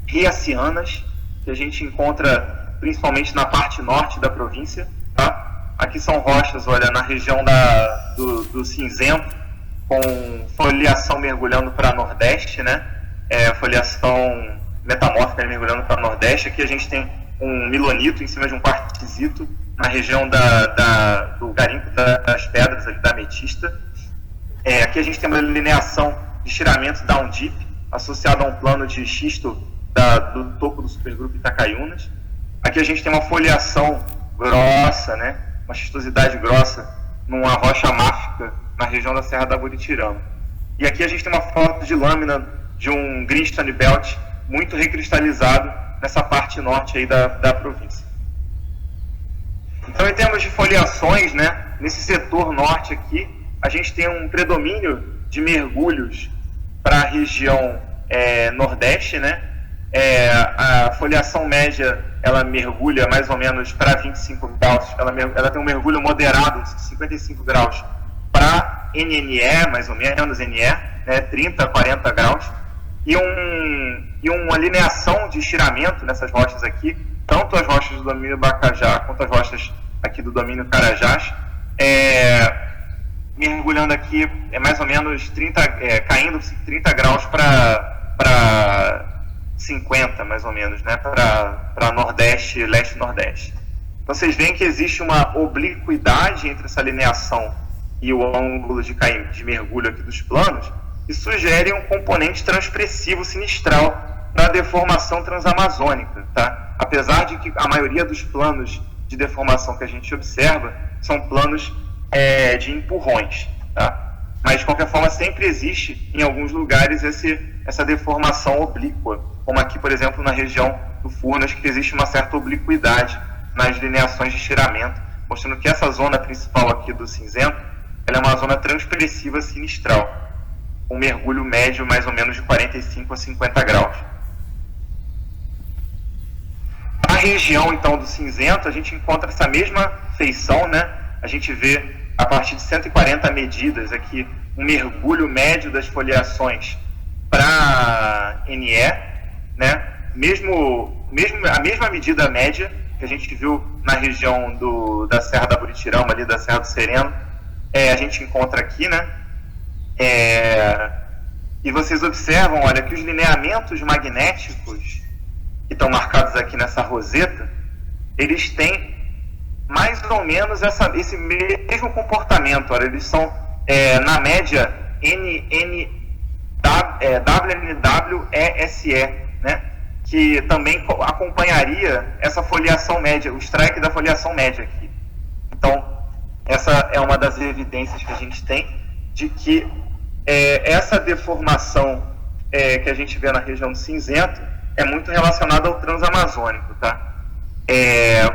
riacianas, que a gente encontra principalmente na parte norte da província, tá? Aqui são rochas, olha, na região do cinzento, com foliação mergulhando para nordeste, né? Foliação metamórfica mergulhando para nordeste. Aqui a gente tem um milonito em cima de um quartzito, na região do garimpo das pedras, ali da ametista. Aqui a gente tem uma lineação de estiramento down deep, associado a um plano de xisto do topo do supergrupo Itacaiunas. Aqui a gente tem uma foliação grossa, né? Uma xistosidade grossa numa rocha máfica na região da Serra da Buritirama. E aqui a gente tem uma foto de lâmina de um greenstone belt muito recristalizado nessa parte norte aí da província. Então, em termos de foliações, né, nesse setor norte aqui, a gente tem um predomínio de mergulhos para a região nordeste, né? A foliação média, ela mergulha mais ou menos para 25 graus, ela tem um mergulho moderado de 55 graus para NNE, mais ou menos, NE, né, 30 a 40 graus, e uma alineação de estiramento nessas rochas aqui, tanto as rochas do domínio Bacajá quanto as rochas aqui do domínio Carajás, mergulhando aqui mais ou menos caindo 30 graus para 50, mais ou menos, né, para nordeste, leste-nordeste. Então vocês veem que existe uma obliquidade entre essa alineação e o ângulo de mergulho aqui dos planos, que sugere um componente transpressivo sinistral para a deformação transamazônica, tá? Apesar de que a maioria dos planos de deformação que a gente observa são planos de empurrões, tá? Mas de qualquer forma sempre existe em alguns lugares essa deformação oblíqua, como aqui, por exemplo, na região do Furnas, que existe uma certa obliquidade nas lineações de estiramento, mostrando que essa zona principal aqui do cinzento, ela é uma zona transpressiva sinistral, um mergulho médio mais ou menos de 45 a 50 graus. Na região, então, do cinzento, a gente encontra essa mesma feição, né? A gente vê, a partir de 140 medidas aqui, um mergulho médio das foliações para NE, né? A mesma medida média que a gente viu na região da Serra da Buritirama, ali da Serra do Sereno, a gente encontra aqui, né? E vocês observam, olha, que os lineamentos magnéticos que estão marcados aqui nessa roseta, eles têm mais ou menos esse mesmo comportamento. Olha, eles são, na média, WNWESE, né? Que também acompanharia essa foliação média, o strike da foliação média aqui. Então, essa é uma das evidências que a gente tem de que essa deformação que a gente vê na região do cinzento é muito relacionada ao transamazônico, tá?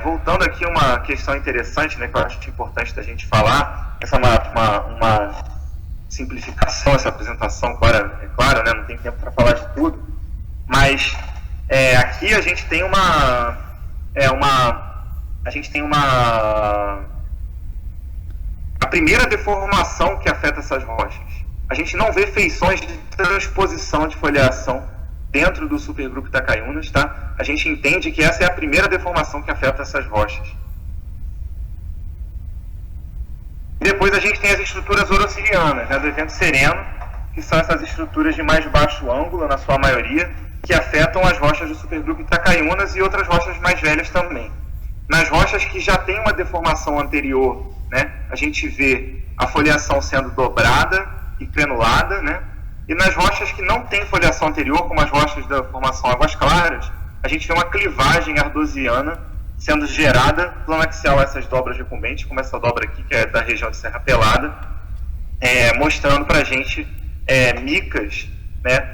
Voltando aqui uma questão interessante, né, que eu acho importante da gente falar, essa é uma simplificação, essa apresentação, claro, né, não tem tempo para falar de tudo, mas aqui a gente tem a primeira deformação que afeta essas rochas. A gente não vê feições de transposição de foliação dentro do supergrupo Itacaiunas, tá? A gente entende que essa é a primeira deformação que afeta essas rochas. Depois a gente tem as estruturas orocilianas, né, do evento sereno, que são essas estruturas de mais baixo ângulo, na sua maioria, que afetam as rochas do supergrupo Itacaiunas e outras rochas mais velhas também. Nas rochas que já tem uma deformação anterior, né, a gente vê a foliação sendo dobrada e crenulada, né, e nas rochas que não tem foliação anterior, como as rochas da formação Águas Claras, a gente vê uma clivagem ardosiana sendo gerada planaxial a essas dobras recumbentes, como essa dobra aqui, que é da região de Serra Pelada, mostrando para a gente micas, né,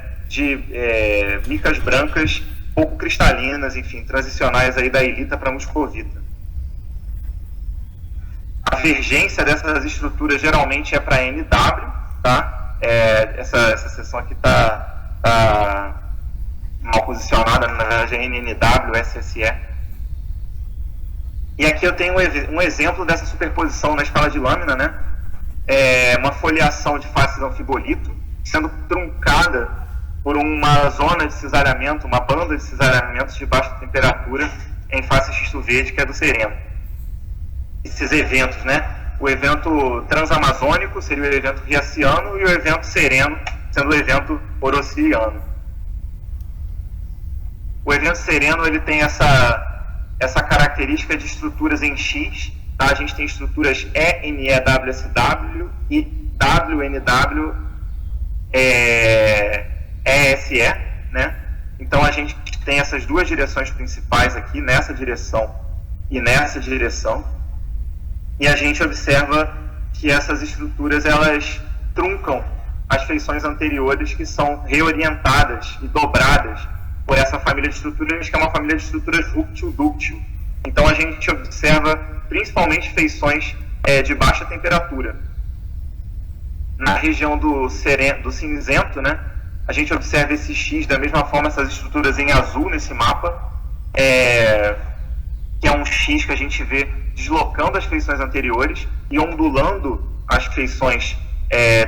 micas brancas, pouco cristalinas, enfim, transicionais aí da ilita para a muscovita. A divergência dessas estruturas geralmente é para NW, tá? Essa seção aqui está mal posicionada, na verdade é NNW, SSE. E aqui eu tenho um exemplo dessa superposição na escala de lâmina, né? Uma foliação de face de anfibolito sendo truncada por uma zona de cisalhamento, uma banda de cisalhamentos de baixa temperatura em face xisto verde, que é do sereno. Esses eventos, né? O evento transamazônico seria o evento riaciano e o evento sereno sendo o evento orociliano. O evento sereno ele tem essa característica de estruturas em X, tá? A gente tem estruturas ENEWSW e WNW ESE, né? Então a gente tem essas duas direções principais aqui, nessa direção e nessa direção, e a gente observa que essas estruturas elas truncam as feições anteriores, que são reorientadas e dobradas por essa família de estruturas, que é uma família de estruturas rúctil-dúctil. Então a gente observa principalmente feições de baixa temperatura. Na região do cinzento, né, a gente observa esse X, da mesma forma, essas estruturas em azul nesse mapa, que é um X que a gente vê deslocando as feições anteriores e ondulando as feições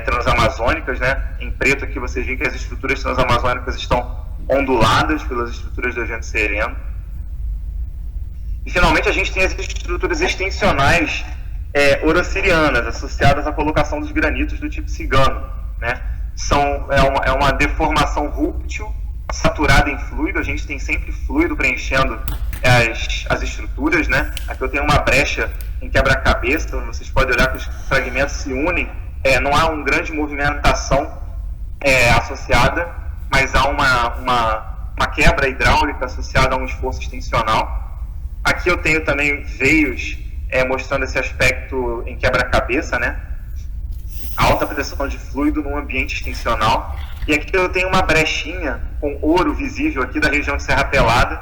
transamazônicas, né? Em preto aqui vocês veem que as estruturas transamazônicas estão onduladas pelas estruturas do evento sereno. E finalmente a gente tem as estruturas extensionais orocilianas, associadas à colocação dos granitos do tipo cigano, né? É uma deformação rúctil saturada em fluido. A gente tem sempre fluido preenchendo as estruturas, né? Aqui eu tenho uma brecha em quebra-cabeça, vocês podem olhar que os fragmentos se unem, não há uma grande movimentação associada, mas há uma quebra hidráulica associada a um esforço extensional. Aqui eu tenho também veios mostrando esse aspecto em quebra-cabeça, né? Alta pressão de fluido num ambiente extensional. E aqui eu tenho uma brechinha com ouro visível aqui da região de Serra Pelada.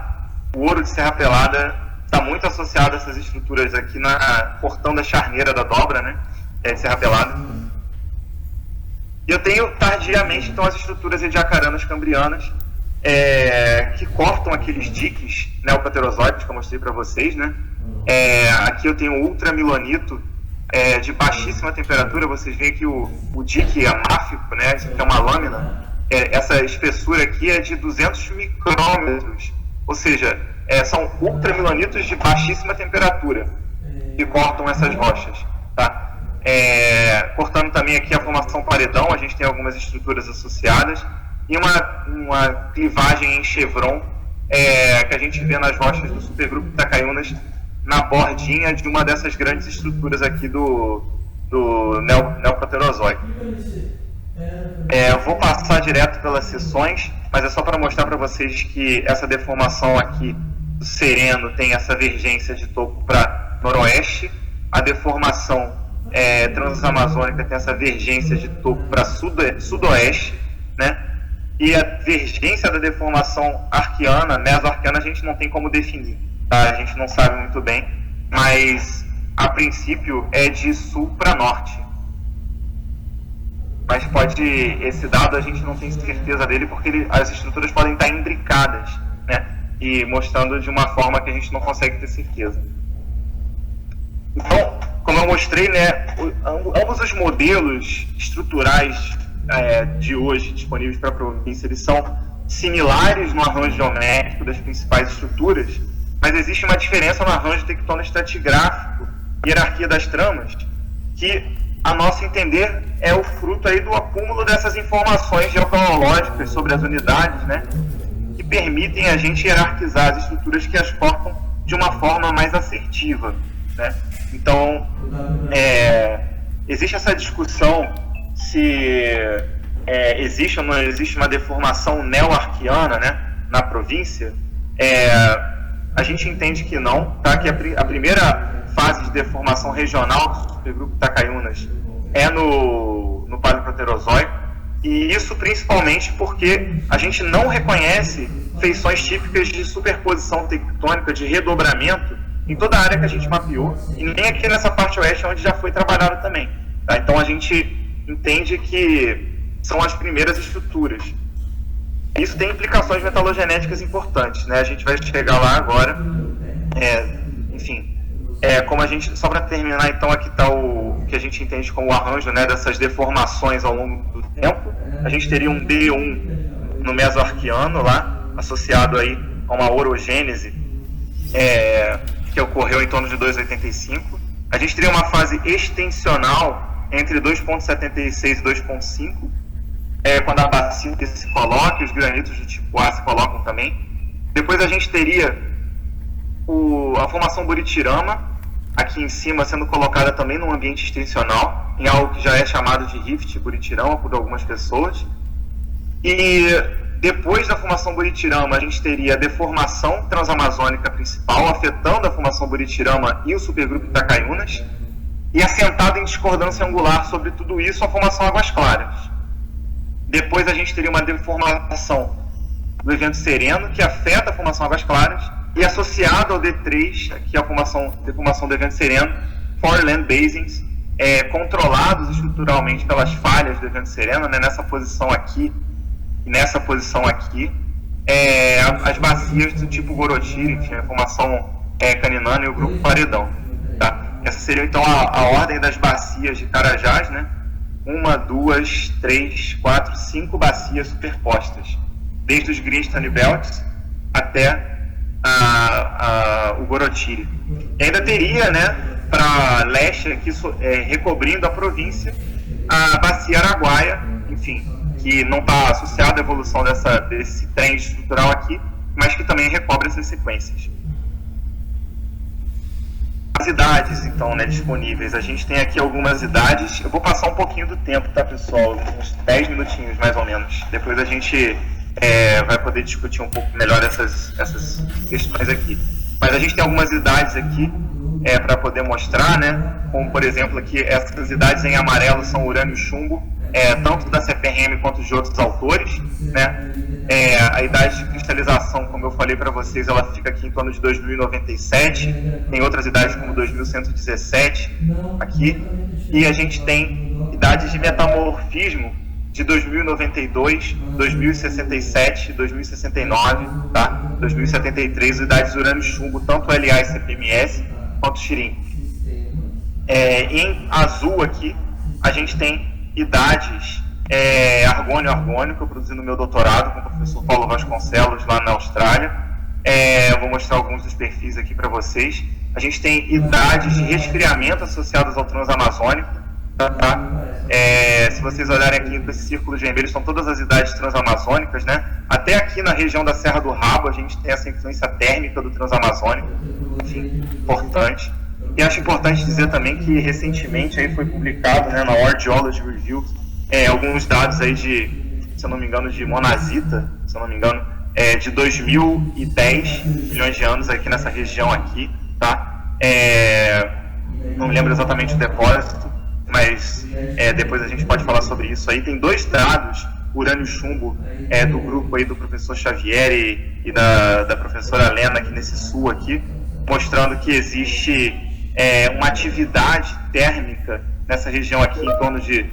O ouro de Serra Pelada está muito associado a essas estruturas aqui, cortando a charneira da dobra, né? De Serra Pelada. E eu tenho tardiamente então as estruturas ediacaranas cambrianas, que cortam aqueles diques neopaterozoides que eu mostrei para vocês, né? Aqui eu tenho ultramilonito de baixíssima temperatura. Vocês veem que o dique amáfico, né? Isso aqui é uma lâmina. Essa espessura aqui é de 200 micrômetros, ou seja, são ultramilonitos de baixíssima temperatura que cortam essas rochas, tá? Cortando também aqui a formação paredão, a gente tem algumas estruturas associadas e uma clivagem em chevron que a gente vê nas rochas do supergrupo Itacaiunas, na bordinha de uma dessas grandes estruturas aqui do neopaterozoico. Eu vou passar direto pelas seções, mas é só para mostrar para vocês que essa deformação aqui do Sereno tem essa vergência de topo para noroeste, a deformação transamazônica tem essa vergência de topo para sudoeste, né? E a vergência da deformação arquiana, mesoarquiana, a gente não tem como definir, tá? A gente não sabe muito bem, mas a princípio é de sul para norte. Mas esse dado a gente não tem certeza dele porque as estruturas podem estar imbricadas, né? E mostrando de uma forma que a gente não consegue ter certeza. Então, como eu mostrei, né, ambos os modelos estruturais de hoje disponíveis para a província, eles são similares no arranjo geométrico das principais estruturas, mas existe uma diferença no arranjo tectono-estratigráfico e hierarquia das tramas, que, a nosso entender, é o fruto aí do acúmulo dessas informações geocronológicas sobre as unidades, né, que permitem a gente hierarquizar as estruturas que as cortam de uma forma mais assertiva, né? Então, existe essa discussão se existe ou não existe uma deformação neo-arquiana, né, na província. A gente entende que não, tá? Que a primeira fase de deformação regional do supergrupo Itacaiunas é no Paleoproterozoico, e isso principalmente porque a gente não reconhece feições típicas de superposição tectônica, de redobramento, em toda a área que a gente mapeou, e nem aqui nessa parte oeste, onde já foi trabalhado também, tá? Então a gente entende que são as primeiras estruturas. Isso tem implicações metalogenéticas importantes, né? A gente vai chegar lá agora. Enfim, como a gente, só para terminar, então, aqui está o que a gente entende como o arranjo, né, dessas deformações ao longo do tempo. A gente teria um D1 no mesoarquiano lá, associado aí a uma orogênese que ocorreu em torno de 2,85. A gente teria uma fase extensional entre 2,76 e 2,5, quando a bacia se coloca, e os granitos do tipo A se colocam também. Depois a gente teria a formação Buritirama, aqui em cima, sendo colocada também num ambiente extensional, em algo que já é chamado de Rift Buritirama por algumas pessoas. E depois da formação Buritirama, a gente teria a deformação transamazônica principal, afetando a formação Buritirama e o supergrupo Itacaiunas, e assentado em discordância angular sobre tudo isso, a formação Águas Claras. Depois a gente teria uma deformação do evento Sereno, que afeta a formação Águas Claras, e associado ao D3, aqui a deformação do evento Sereno, Foreland Basins, controlados estruturalmente pelas falhas do evento Sereno, né, nessa posição aqui e nessa posição aqui, as bacias do tipo Gorotiri, enfim, a formação Caninana e o grupo Paredão. Tá? Essa seria então a ordem das bacias de Carajás, né? 1, 2, 3, 4, 5 bacias superpostas, desde os Greenstone Belts até o Gorotiri. E ainda teria, né, para leste, aqui, recobrindo a província, a bacia Araguaia, enfim, que não está associada à evolução desse trem estrutural aqui, mas que também recobre essas sequências. As idades, então, né, disponíveis. A gente tem aqui algumas idades. Eu vou passar um pouquinho do tempo, tá, pessoal? Uns 10 minutinhos, mais ou menos. Depois a gente vai poder discutir um pouco melhor essas questões aqui. Mas a gente tem algumas idades aqui para poder mostrar, né? Como, por exemplo, aqui, essas idades em amarelo são urânio e chumbo, tanto da CPRM quanto de outros autores, né? A idade de cristalização, como eu falei para vocês, ela fica aqui em torno de 2097, tem outras idades como 2117 aqui, e a gente tem idades de metamorfismo de 2092, 2067, 2069, tá? 2073, idades de urânio e chumbo, tanto LA e CPMS quanto Xirim. Em azul aqui, a gente tem idades argônio-argônio, que eu produzi no meu doutorado com o professor Paulo Vasconcelos, lá na Austrália. Eu vou mostrar alguns dos perfis aqui para vocês. A gente tem idades de resfriamento associadas ao transamazônico, tá? Se vocês olharem aqui para esse círculo vermelho, são todas as idades transamazônicas, né? Até aqui na região da Serra do Rabo, a gente tem essa influência térmica do transamazônico, enfim, importante. E acho importante dizer também que recentemente aí foi publicado, né, na World Geology Review alguns dados aí se eu não me engano, de monazita, se eu não me engano, de 2010 milhões de anos aqui nessa região aqui, tá? Não me lembro exatamente o depósito, mas depois a gente pode falar sobre isso aí. Tem 2 dados, urânio e chumbo, do grupo aí do professor Xavier e da professora Lena aqui nesse sul aqui, mostrando que existe uma atividade térmica nessa região aqui em torno de,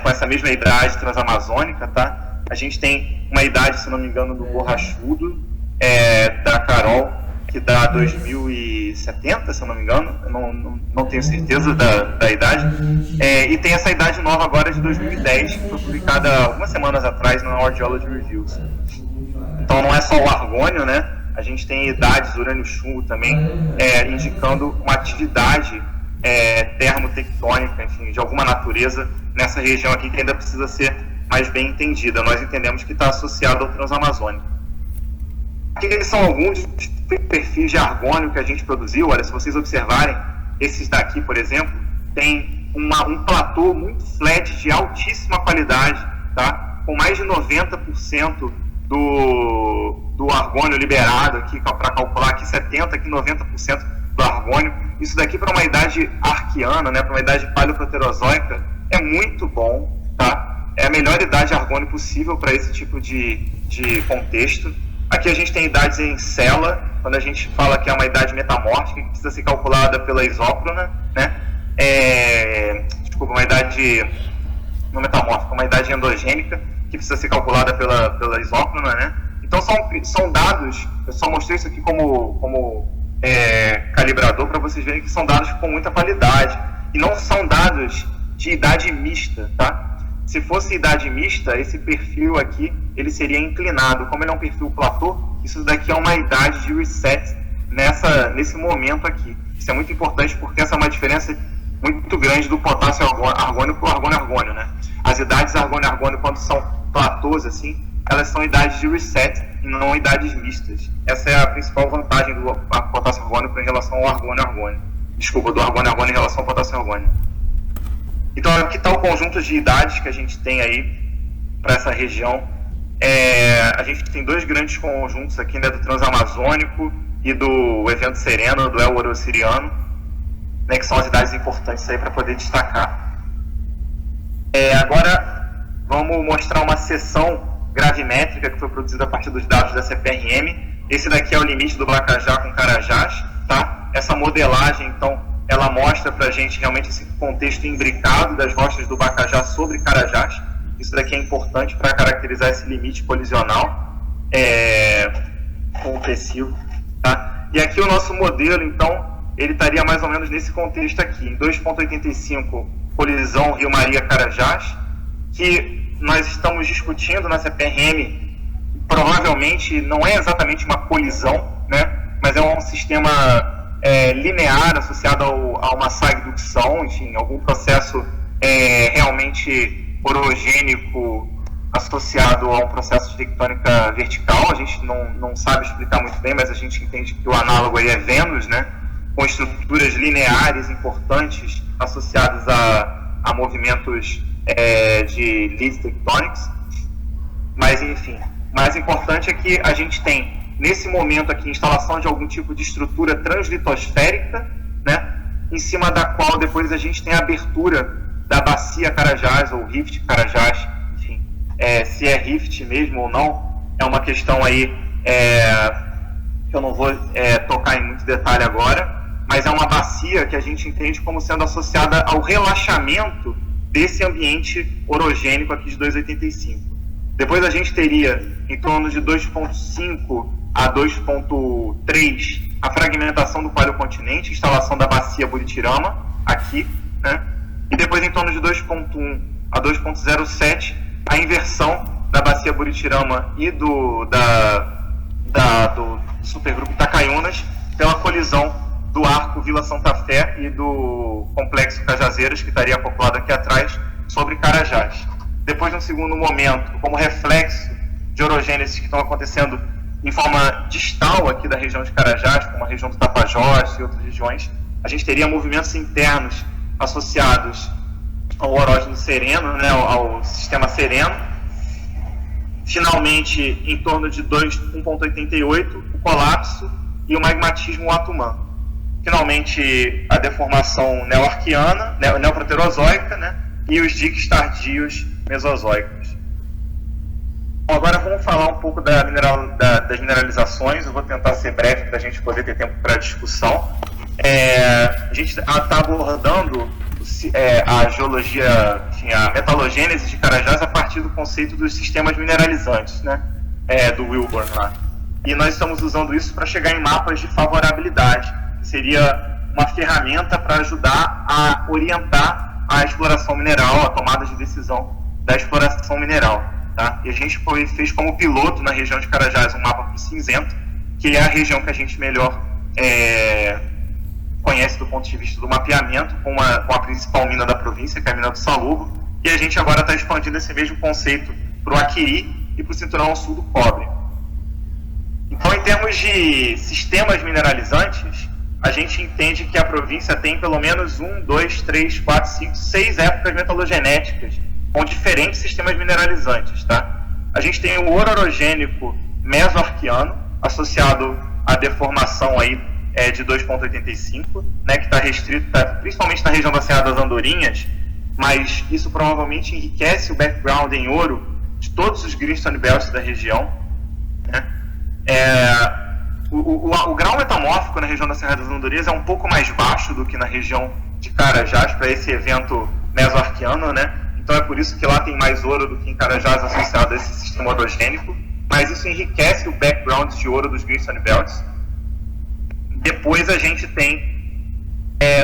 com essa mesma idade transamazônica, tá? A gente tem uma idade, se não me engano, do borrachudo, da Carol, que dá 2070, se eu não me engano, eu não tenho certeza da idade, e tem essa idade nova agora de 2010, que foi publicada algumas semanas atrás na World Geology Reviews. Então não é só o argônio, né? A gente tem idades, urânio e chumbo também, indicando uma atividade termotectônica, enfim, de alguma natureza nessa região aqui que ainda precisa ser mais bem entendida. Nós entendemos que está associado ao Transamazônico. Aqui são alguns perfis de argônio que a gente produziu. Olha, se vocês observarem, esses daqui, por exemplo, tem um platô muito flat de altíssima qualidade, tá? Com mais de 90% do argônio liberado aqui, para calcular aqui 70%, aqui 90% do argônio. Isso daqui para uma idade arqueana, né, para uma idade paleoproterozoica, é muito bom, tá? É a melhor idade de argônio possível para esse tipo de contexto. Aqui a gente tem idades em cela, quando a gente fala que é uma idade metamórfica, que precisa ser calculada pela isócrona, né? Desculpa, uma idade não metamórfica, uma idade endogênica, que precisa ser calculada pela isócrona, né? Então são dados, eu só mostrei isso aqui como calibrador para vocês verem que são dados com muita qualidade, e não são dados de idade mista, tá? Se fosse idade mista, esse perfil aqui, ele seria inclinado. Como ele é um perfil platô, isso daqui é uma idade de reset nesse momento aqui. Isso é muito importante porque essa é uma diferença muito grande do potássio argônio para o argônio-argônio, né? As idades argônio-argônio, quando são platôs, assim, elas são idades de reset e não idades mistas. Essa é a principal vantagem do potássio argônio em relação ao argônio-argônio. Desculpa, do argônio-argônio em relação ao potássio argônio. Então, aqui está o conjunto de idades que a gente tem aí para essa região. A gente tem 2 grandes conjuntos aqui, né, do Transamazônico e do Evento Sereno, do El Oro-Siriano, né, que são as idades importantes aí para poder destacar. Agora, vamos mostrar uma seção gravimétrica que foi produzida a partir dos dados da CPRM. Esse daqui é o limite do Bacajá com Carajás, tá? Essa modelagem, então, ela mostra para a gente realmente esse contexto imbricado das rochas do Bacajá sobre Carajás. Isso daqui é importante para caracterizar esse limite colisional compressivo, tá? E aqui o nosso modelo, então, ele estaria mais ou menos nesse contexto aqui, em 2,85 colisão Rio Maria Carajás, que nós estamos discutindo na CPRM, provavelmente não é exatamente uma colisão, né? Mas é um sistema linear associado a uma sagducção, enfim, algum processo realmente orogênico associado a um processo de tectônica vertical. A gente não sabe explicar muito bem, mas a gente entende que o análogo aí é Vênus, né? Com estruturas lineares importantes associadas a movimentos de lead tectonics. Mas, enfim, o mais importante é que a gente tem nesse momento aqui, instalação de algum tipo de estrutura translitosférica, né, em cima da qual depois a gente tem a abertura da bacia Carajás, ou rift Carajás, enfim, se é rift mesmo ou não, é uma questão aí que eu não vou tocar em muito detalhe agora, mas é uma bacia que a gente entende como sendo associada ao relaxamento desse ambiente orogênico aqui de 2,85. Depois a gente teria em torno de 2,5 a 2,3 a fragmentação do paleocontinente, instalação da bacia Buritirama aqui, né? E depois em torno de 2,1 a 2,07 a inversão da bacia Buritirama e do supergrupo Itacaiunas pela colisão do arco Vila Santa Fé e do complexo Cajazeiras, que estaria acoplado aqui atrás, sobre Carajás. Depois, num segundo momento, como reflexo de orogêneses que estão acontecendo em forma distal aqui da região de Carajás, como a região do Tapajós e outras regiões, a gente teria movimentos internos associados ao orógeno sereno, né, ao sistema sereno. Finalmente, em torno de 1,88, o colapso e o magmatismo Atumã. Finalmente, a deformação neoarquiana, neoproterozoica, né, e os diques tardios mesozoicos. Bom, agora vamos falar um pouco das mineralizações. Eu vou tentar ser breve para a gente poder ter tempo para discussão. A gente está abordando a geologia, enfim, a metalogênese de Carajás a partir do conceito dos sistemas mineralizantes, né, do Wilborn lá. E nós estamos usando isso para chegar em mapas de favorabilidade, que seria uma ferramenta para ajudar a orientar a exploração mineral, a tomada de decisão da exploração mineral. Tá? E a gente fez como piloto na região de Carajás um mapa pro cinzento, que é a região que a gente melhor conhece do ponto de vista do mapeamento, com a principal mina da província, que é a mina do Salugo, e a gente agora está expandindo esse mesmo conceito para o Aquiri e para o cinturão sul do cobre. Então, em termos de sistemas mineralizantes, a gente entende que a província tem pelo menos 1, 2, 3, 4, 5, 6 épocas metalogenéticas com diferentes sistemas mineralizantes. Tá? A gente tem o ouro orogênico mesoarquiano, associado à deformação aí, de 2,85, né, que está restrito principalmente na região da Serra das Andorinhas, mas isso provavelmente enriquece o background em ouro de todos os greenstone belts da região. Né? O grau metamórfico na região da Serra das Andorinhas é um pouco mais baixo do que na região de Carajás, para esse evento mesoarquiano, né? Então é por isso que lá tem mais ouro do que em Carajás associado a esse sistema orogênico, mas isso enriquece o background de ouro dos greenstone belts. Depois a gente tem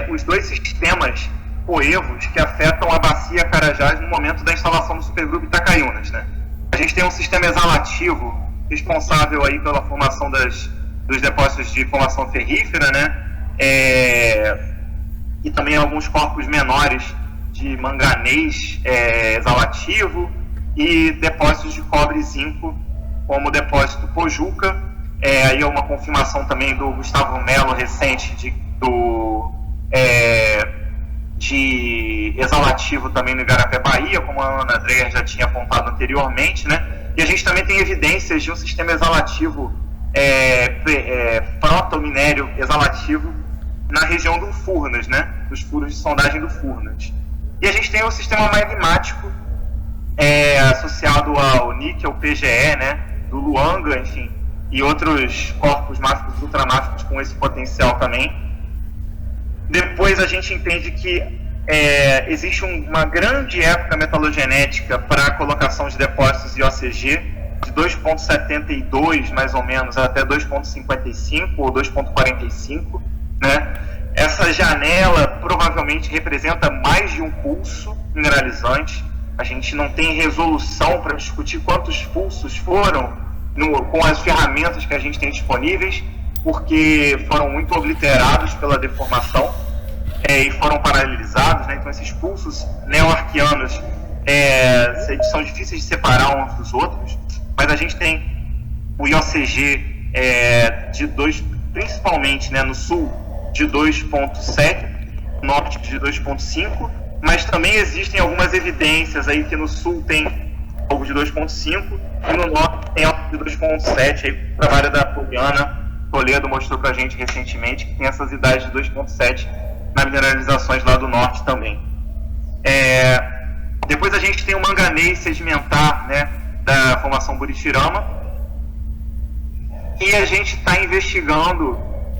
os dois sistemas coevos que afetam a bacia Carajás no momento da instalação do supergrupo Itacaiunas. Né? A gente tem um sistema exalativo responsável aí pela formação dos depósitos de formação ferrífera, né? E também alguns corpos menores de manganês exalativo e depósitos de cobre e zinco, como o depósito Pojuca. Aí é uma confirmação também do Gustavo Melo recente de exalativo também no Igarapé, Bahia, como a Ana Dreyer já tinha apontado anteriormente, né? E a gente também tem evidências de um sistema exalativo, proto-minério exalativo na região do Furnas, né? Dos furos de sondagem do Furnas. E a gente tem o sistema magmático associado ao níquel PGE, né? Do Luanga, enfim, e outros corpos máficos, ultramáficos com esse potencial também. Depois a gente entende que existe uma grande época metalogenética para a colocação de depósitos IOCG, de 2,72 mais ou menos até 2,55 ou 2,45, né? Essa janela provavelmente representa mais de um pulso mineralizante. A gente não tem resolução para discutir quantos pulsos foram com as ferramentas que a gente tem disponíveis, porque foram muito obliterados pela deformação e foram paralelizados, né? Então esses pulsos neoarquianos são difíceis de separar uns dos outros, mas a gente tem o IOCG principalmente, né, no sul de 2,7, no norte de 2,5, mas também existem algumas evidências aí que no sul tem algo de 2,5 e no norte tem algo de 2,7. Aí o trabalho da Poliana Toledo mostrou pra gente recentemente que tem essas idades de 2,7 nas mineralizações lá do norte também. Depois a gente tem o manganês sedimentar, né, da formação Buritirama, e a gente está investigando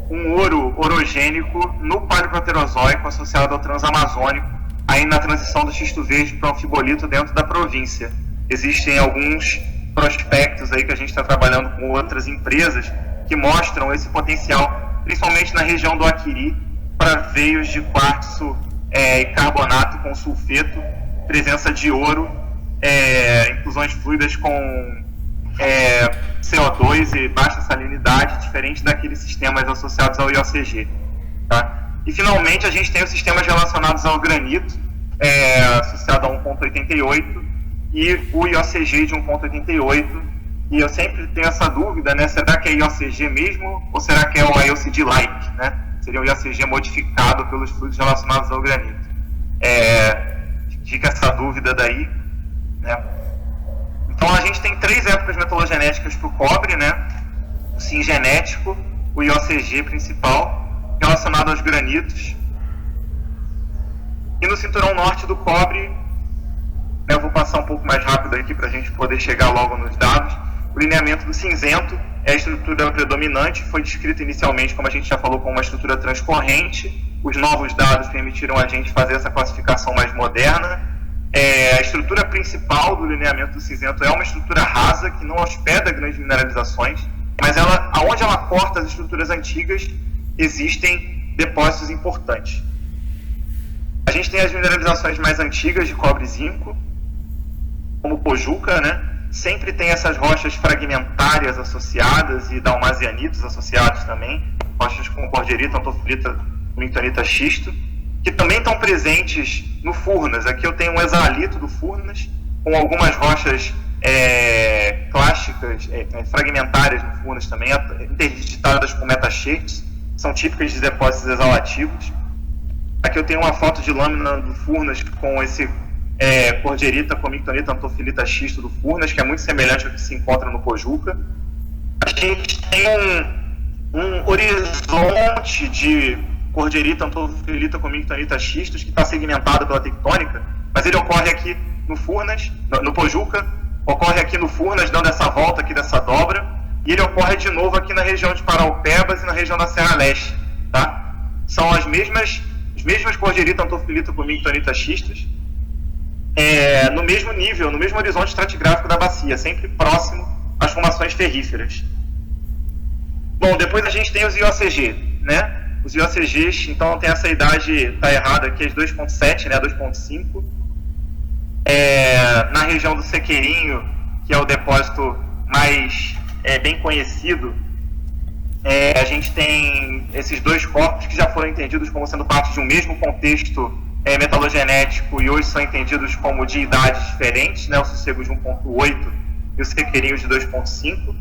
um ouro orogênico no Paleoproterozoico associado ao Transamazônico, aí na transição do xisto verde para o anfibolito dentro da província. Existem alguns prospectos aí que a gente está trabalhando com outras empresas que mostram esse potencial, principalmente na região do Aquiri, para veios de quartzo e carbonato com sulfeto, presença de ouro, inclusões fluidas com CO2 e baixa salinidade, diferente daqueles sistemas associados ao IOCG. Tá? E finalmente a gente tem os sistemas relacionados ao granito, associado a 1,88, e o IOCG de 1,88, e eu sempre tenho essa dúvida, né, será que é IOCG mesmo, ou será que é o IOCG-like, né? Seria o IOCG modificado pelos fluidos relacionados ao granito. fica essa dúvida daí, né? Então a gente tem 3 épocas metalogenéticas para o cobre, né? O singenético, o IOCG principal, relacionado aos granitos. E no cinturão norte do cobre, eu vou passar um pouco mais rápido aqui para a gente poder chegar logo nos dados. O lineamento do cinzento é a estrutura predominante, foi descrita inicialmente, como a gente já falou, como uma estrutura transcorrente. Os novos dados permitiram a gente fazer essa classificação mais moderna. A estrutura principal do lineamento do cinzento é uma estrutura rasa, que não hospeda grandes mineralizações, mas aonde ela corta as estruturas antigas, existem depósitos importantes. A gente tem as mineralizações mais antigas de cobre e zinco, como Pojuca, né? Sempre tem essas rochas fragmentárias associadas e dalmasianitos associados também, rochas com cordierita, antofilita, lictonita, xisto, que também estão presentes no Furnas. Aqui eu tenho um exalito do Furnas, com algumas rochas clásticas, fragmentárias no Furnas também, interditadas com metachetes, são típicas de depósitos exalativos. Aqui eu tenho uma foto de lâmina do Furnas com esse cordierita, comictonita, antofilita, xisto do Furnas, que é muito semelhante ao que se encontra no Pojuca. A gente tem um horizonte de cordierita, antofilita, comictonita, xistos, que está segmentado pela tectônica, mas ele ocorre aqui no Furnas, no Pojuca, ocorre aqui no Furnas, dando essa volta aqui dessa dobra, e ele ocorre de novo aqui na região de Paraupebas e na região da Serra Leste, tá? São as mesmas cordierita, antofilita, comictonita, xistos, no mesmo nível, no mesmo horizonte estratigráfico da bacia, sempre próximo às formações ferríferas. Bom, depois a gente tem os IOCG, né? Os IOCGs, então tem essa idade, está errada aqui, as 2.7, né? 2.5. Na região do Sequeirinho, que é o depósito mais bem conhecido, a gente tem esses 2 corpos que já foram entendidos como sendo parte de um mesmo contexto metalogenético e hoje são entendidos como de idades diferentes, né? O Sossego de 1.8 e o Sequeirinho de 2.5.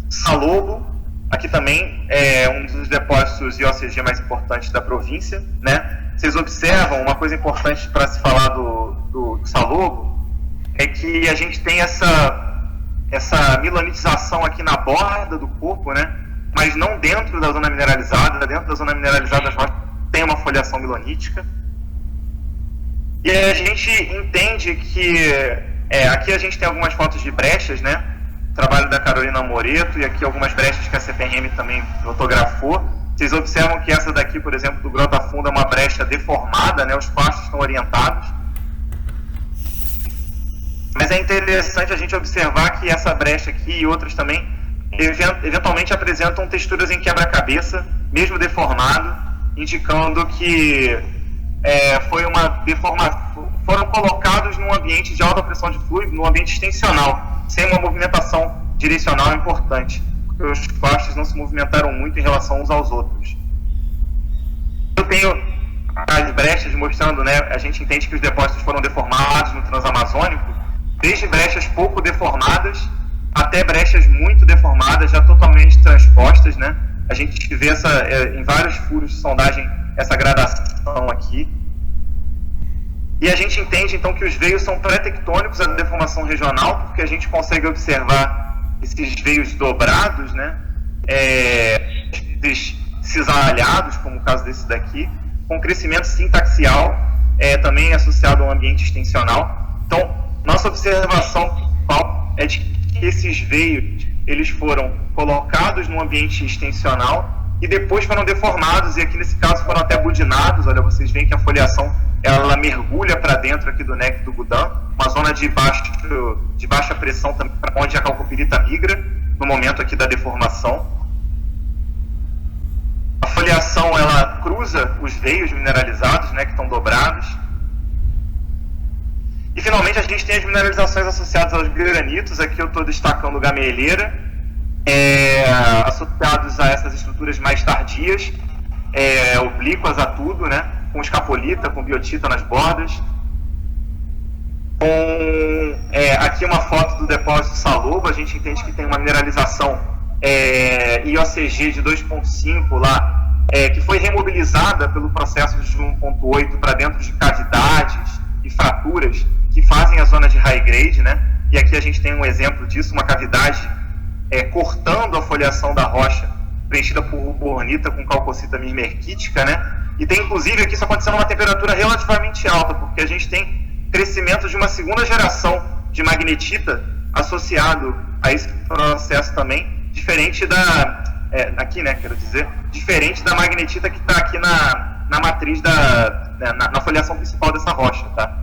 Salobo, aqui também é um dos depósitos IOCG mais importantes da província, né? Vocês observam, uma coisa importante para se falar do Salobo é que a gente tem essa milanitização aqui na borda do corpo, né? Mas não dentro da zona mineralizada. Dentro da zona mineralizada as rochas tem uma foliação milonítica. E a gente entende que aqui a gente tem algumas fotos de brechas, né? Trabalho da Carolina Moreto, e aqui algumas brechas que a CPRM também fotografou. Vocês observam que essa daqui, por exemplo, do Grota Funda, é uma brecha deformada, né? Os passos estão orientados. Mas é interessante a gente observar que essa brecha aqui e outras também eventualmente apresentam texturas em quebra-cabeça, mesmo deformado, indicando que foram colocados num ambiente de alta pressão de fluido, num ambiente extensional, sem uma movimentação direcional importante, porque os pastos não se movimentaram muito em relação uns aos outros. Eu tenho as brechas mostrando, né, a gente entende que os depósitos foram deformados no Transamazônico, desde brechas pouco deformadas até brechas muito deformadas, já totalmente transpostas, né? A gente vê em vários furos de sondagem essa gradação aqui. E a gente entende, então, que os veios são pré-tectônicos à deformação regional, porque a gente consegue observar esses veios dobrados, né? Cisalhados, como o caso desse daqui, com crescimento sintaxial, também associado a um ambiente extensional. Então, nossa observação principal é de que esses veios, eles foram colocados num ambiente extensional e depois foram deformados, e aqui nesse caso foram até budinados. Olha, vocês veem que a foliação ela mergulha para dentro aqui do NEC do Gudã, uma zona de baixa pressão também, para onde a calcopirita migra no momento aqui da deformação. A foliação ela cruza os veios mineralizados, né, que estão dobrados. E finalmente a gente tem as mineralizações associadas aos granitos. Aqui eu estou destacando gamelheira, associados a essas estruturas mais tardias, oblíquas a tudo, né? Com escapolita, com biotita nas bordas. Aqui uma foto do depósito Salobo. A gente entende que tem uma mineralização IOCG de 2.5 lá, que foi remobilizada pelo processo de 1.8 para dentro de cavidades e fraturas que fazem a zona de high grade, né? E aqui a gente tem um exemplo disso, uma cavidade cortando a foliação da rocha, preenchida por bornita com calcocita mismerquítica, né? E tem inclusive aqui isso acontecendo a uma temperatura relativamente alta, porque a gente tem crescimento de uma segunda geração de magnetita associado a esse processo também, diferente da... aqui, né, quero dizer, diferente da magnetita que está aqui na matriz, na foliação principal dessa rocha, tá?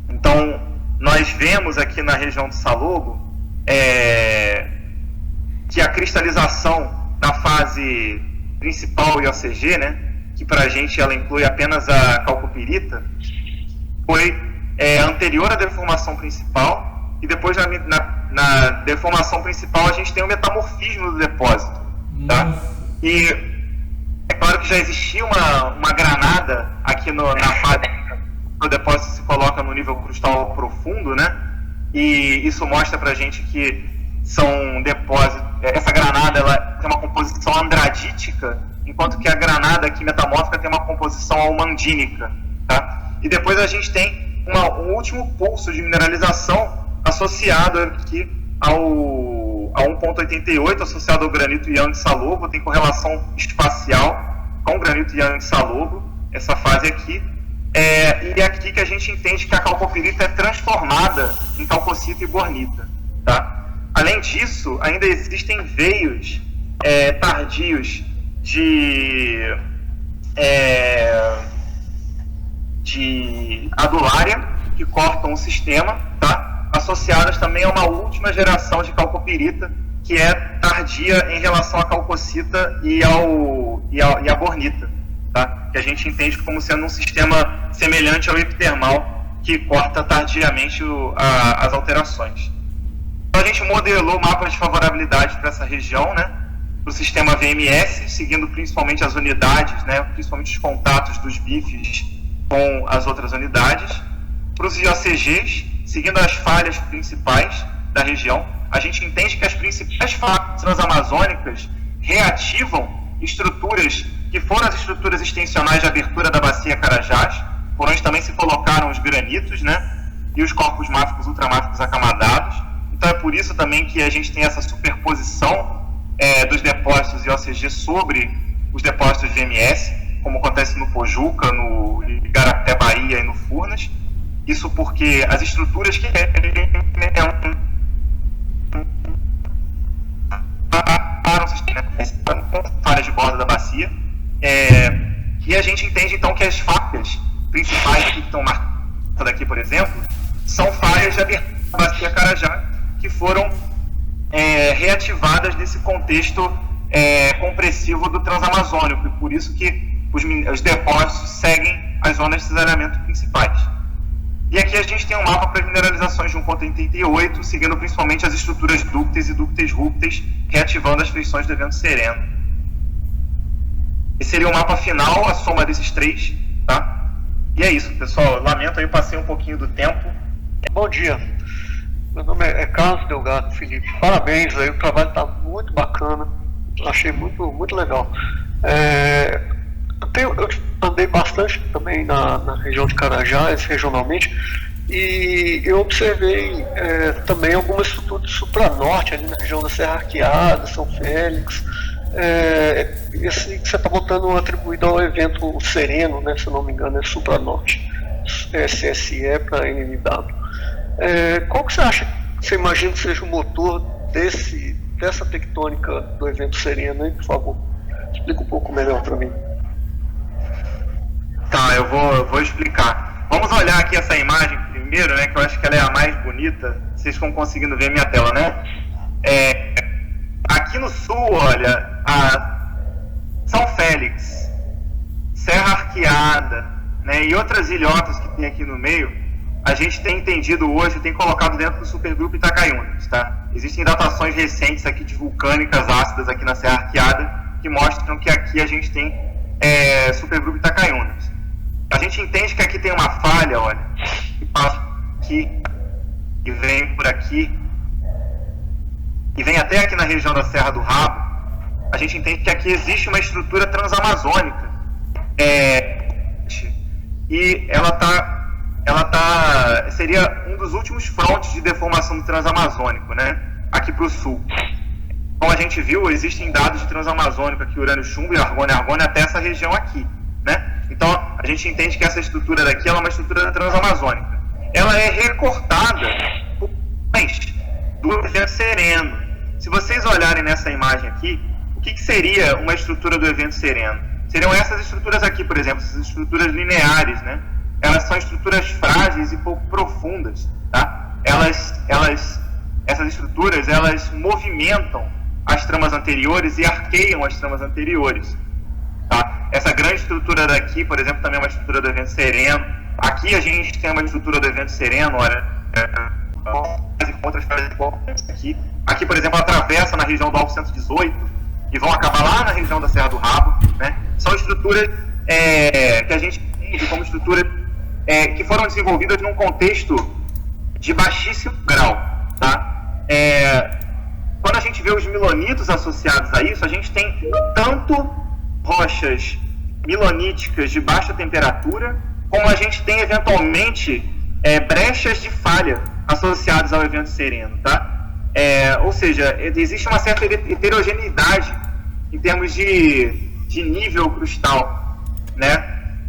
Então, nós vemos aqui na região do Salobo que a cristalização na fase principal IOCG, né, que para a gente ela inclui apenas a calcopirita, foi anterior à deformação principal, e depois na deformação principal a gente tem o metamorfismo do depósito, tá? E é claro que já existia uma granada aqui na fase que o depósito se coloca no nível crustal profundo, né? E isso mostra pra gente que são depósitos, essa granada ela tem uma composição andradítica, enquanto que a granada aqui metamórfica tem uma composição almandínica, tá? E depois a gente tem um último pulso de mineralização associado aqui a 1,88, associado ao granito Yang Salobo, tem correlação espacial com o granito Yang Salobo, essa fase aqui. E é aqui que a gente entende que a calcopirita é transformada em calcocita e bornita, tá? Além disso, ainda existem veios tardios de adulária que cortam o sistema, tá? Associadas também a uma última geração de calcopirita que é tardia em relação à calcocita e à bornita, tá? Que a gente entende como sendo um sistema semelhante ao epitermal que corta tardiamente as alterações. Então a gente modelou mapas de favorabilidade para essa região, né? Para o sistema VMS, seguindo principalmente as unidades, né? Principalmente os contatos dos bifes com as outras unidades. Para os IOCGs, seguindo as falhas principais da região, a gente entende que as principais falhas transamazônicas reativam estruturas que foram as estruturas extensionais de abertura da bacia Carajás, por onde também se colocaram os granitos, né, e os corpos máficos ultramáficos acamadados. Então é por isso também que a gente tem essa superposição dos depósitos IOCG sobre os depósitos de VMS, como acontece no Pojuca, no Igarapé, Bahia e no Furnas. Isso porque as estruturas que falhas de borda da bacia, e a gente entende então que as falhas principais que estão marcadas aqui, por exemplo, são falhas de abertura da bacia Carajás que foram reativadas nesse contexto compressivo do Transamazônico, e por isso que os depósitos seguem as zonas de cisalhamento principais. E aqui a gente tem um mapa para as mineralizações de 1,88, seguindo principalmente as estruturas dúcteis e dúcteis rúcteis, reativando as feições do evento sereno. Esse seria o mapa final, a soma desses três, tá? E é isso, pessoal. Lamento aí, eu passei um pouquinho do tempo. Bom dia. Meu nome é Carlos Delgado Felipe. Parabéns aí, o trabalho está muito bacana. Achei muito legal. Eu andei bastante também na região de Carajás, regionalmente, e eu observei também algumas estruturas de supranorte, ali na região da Serra Arqueada, São Félix. Esse que você está botando atribuído ao evento sereno, né, se eu não me engano, é supranorte, SSE para NNW. Qual que você imagina que seja o motor dessa tectônica do evento sereno, hein, por favor? Explica um pouco melhor para mim. Tá, eu vou explicar. Vamos olhar aqui essa imagem primeiro, né, que eu acho que ela é a mais bonita. Vocês estão conseguindo ver minha tela, né? Aqui no sul, olha, São Félix, Serra Arqueada, né, e outras ilhotas que tem aqui no meio, a gente tem entendido hoje, tem colocado dentro do supergrupo Itacaiunas, tá? Existem datações recentes aqui de vulcânicas ácidas aqui na Serra Arqueada que mostram que aqui a gente tem supergrupo Itacaiunas. A gente entende que aqui tem uma falha, olha, que passa aqui, que vem por aqui, e vem até aqui na região da Serra do Rabo. A gente entende que aqui existe uma estrutura transamazônica e seria um dos últimos frontes de deformação do Transamazônico, né, aqui para o sul. Como a gente viu, existem dados de Transamazônico aqui, urânio-chumbo e argônio até essa região aqui, né? Então, a gente entende que essa estrutura daqui ela é uma estrutura transamazônica. Ela é recortada por do evento sereno. Se vocês olharem nessa imagem aqui, o que seria uma estrutura do evento sereno? Seriam essas estruturas aqui, por exemplo, essas estruturas lineares, né? Elas são estruturas frágeis e pouco profundas, tá? Essas estruturas, elas movimentam as tramas anteriores e arqueiam as tramas anteriores, tá? Essa grande estrutura daqui, por exemplo, também é uma estrutura do evento sereno. Aqui a gente tem uma estrutura do evento sereno, olha, outras frases aqui. Aqui, por exemplo, atravessa na região do Alto 118 e vão acabar lá na região da Serra do Rabo, né? São estruturas que a gente entende como estruturas que foram desenvolvidas num contexto de baixíssimo grau, tá? Quando a gente vê os milonitos associados a isso, a gente tem tanto rochas miloníticas de baixa temperatura, como a gente tem eventualmente brechas de falha associadas ao evento sereno, tá? Ou seja, existe uma certa heterogeneidade em termos de nível crustal, né?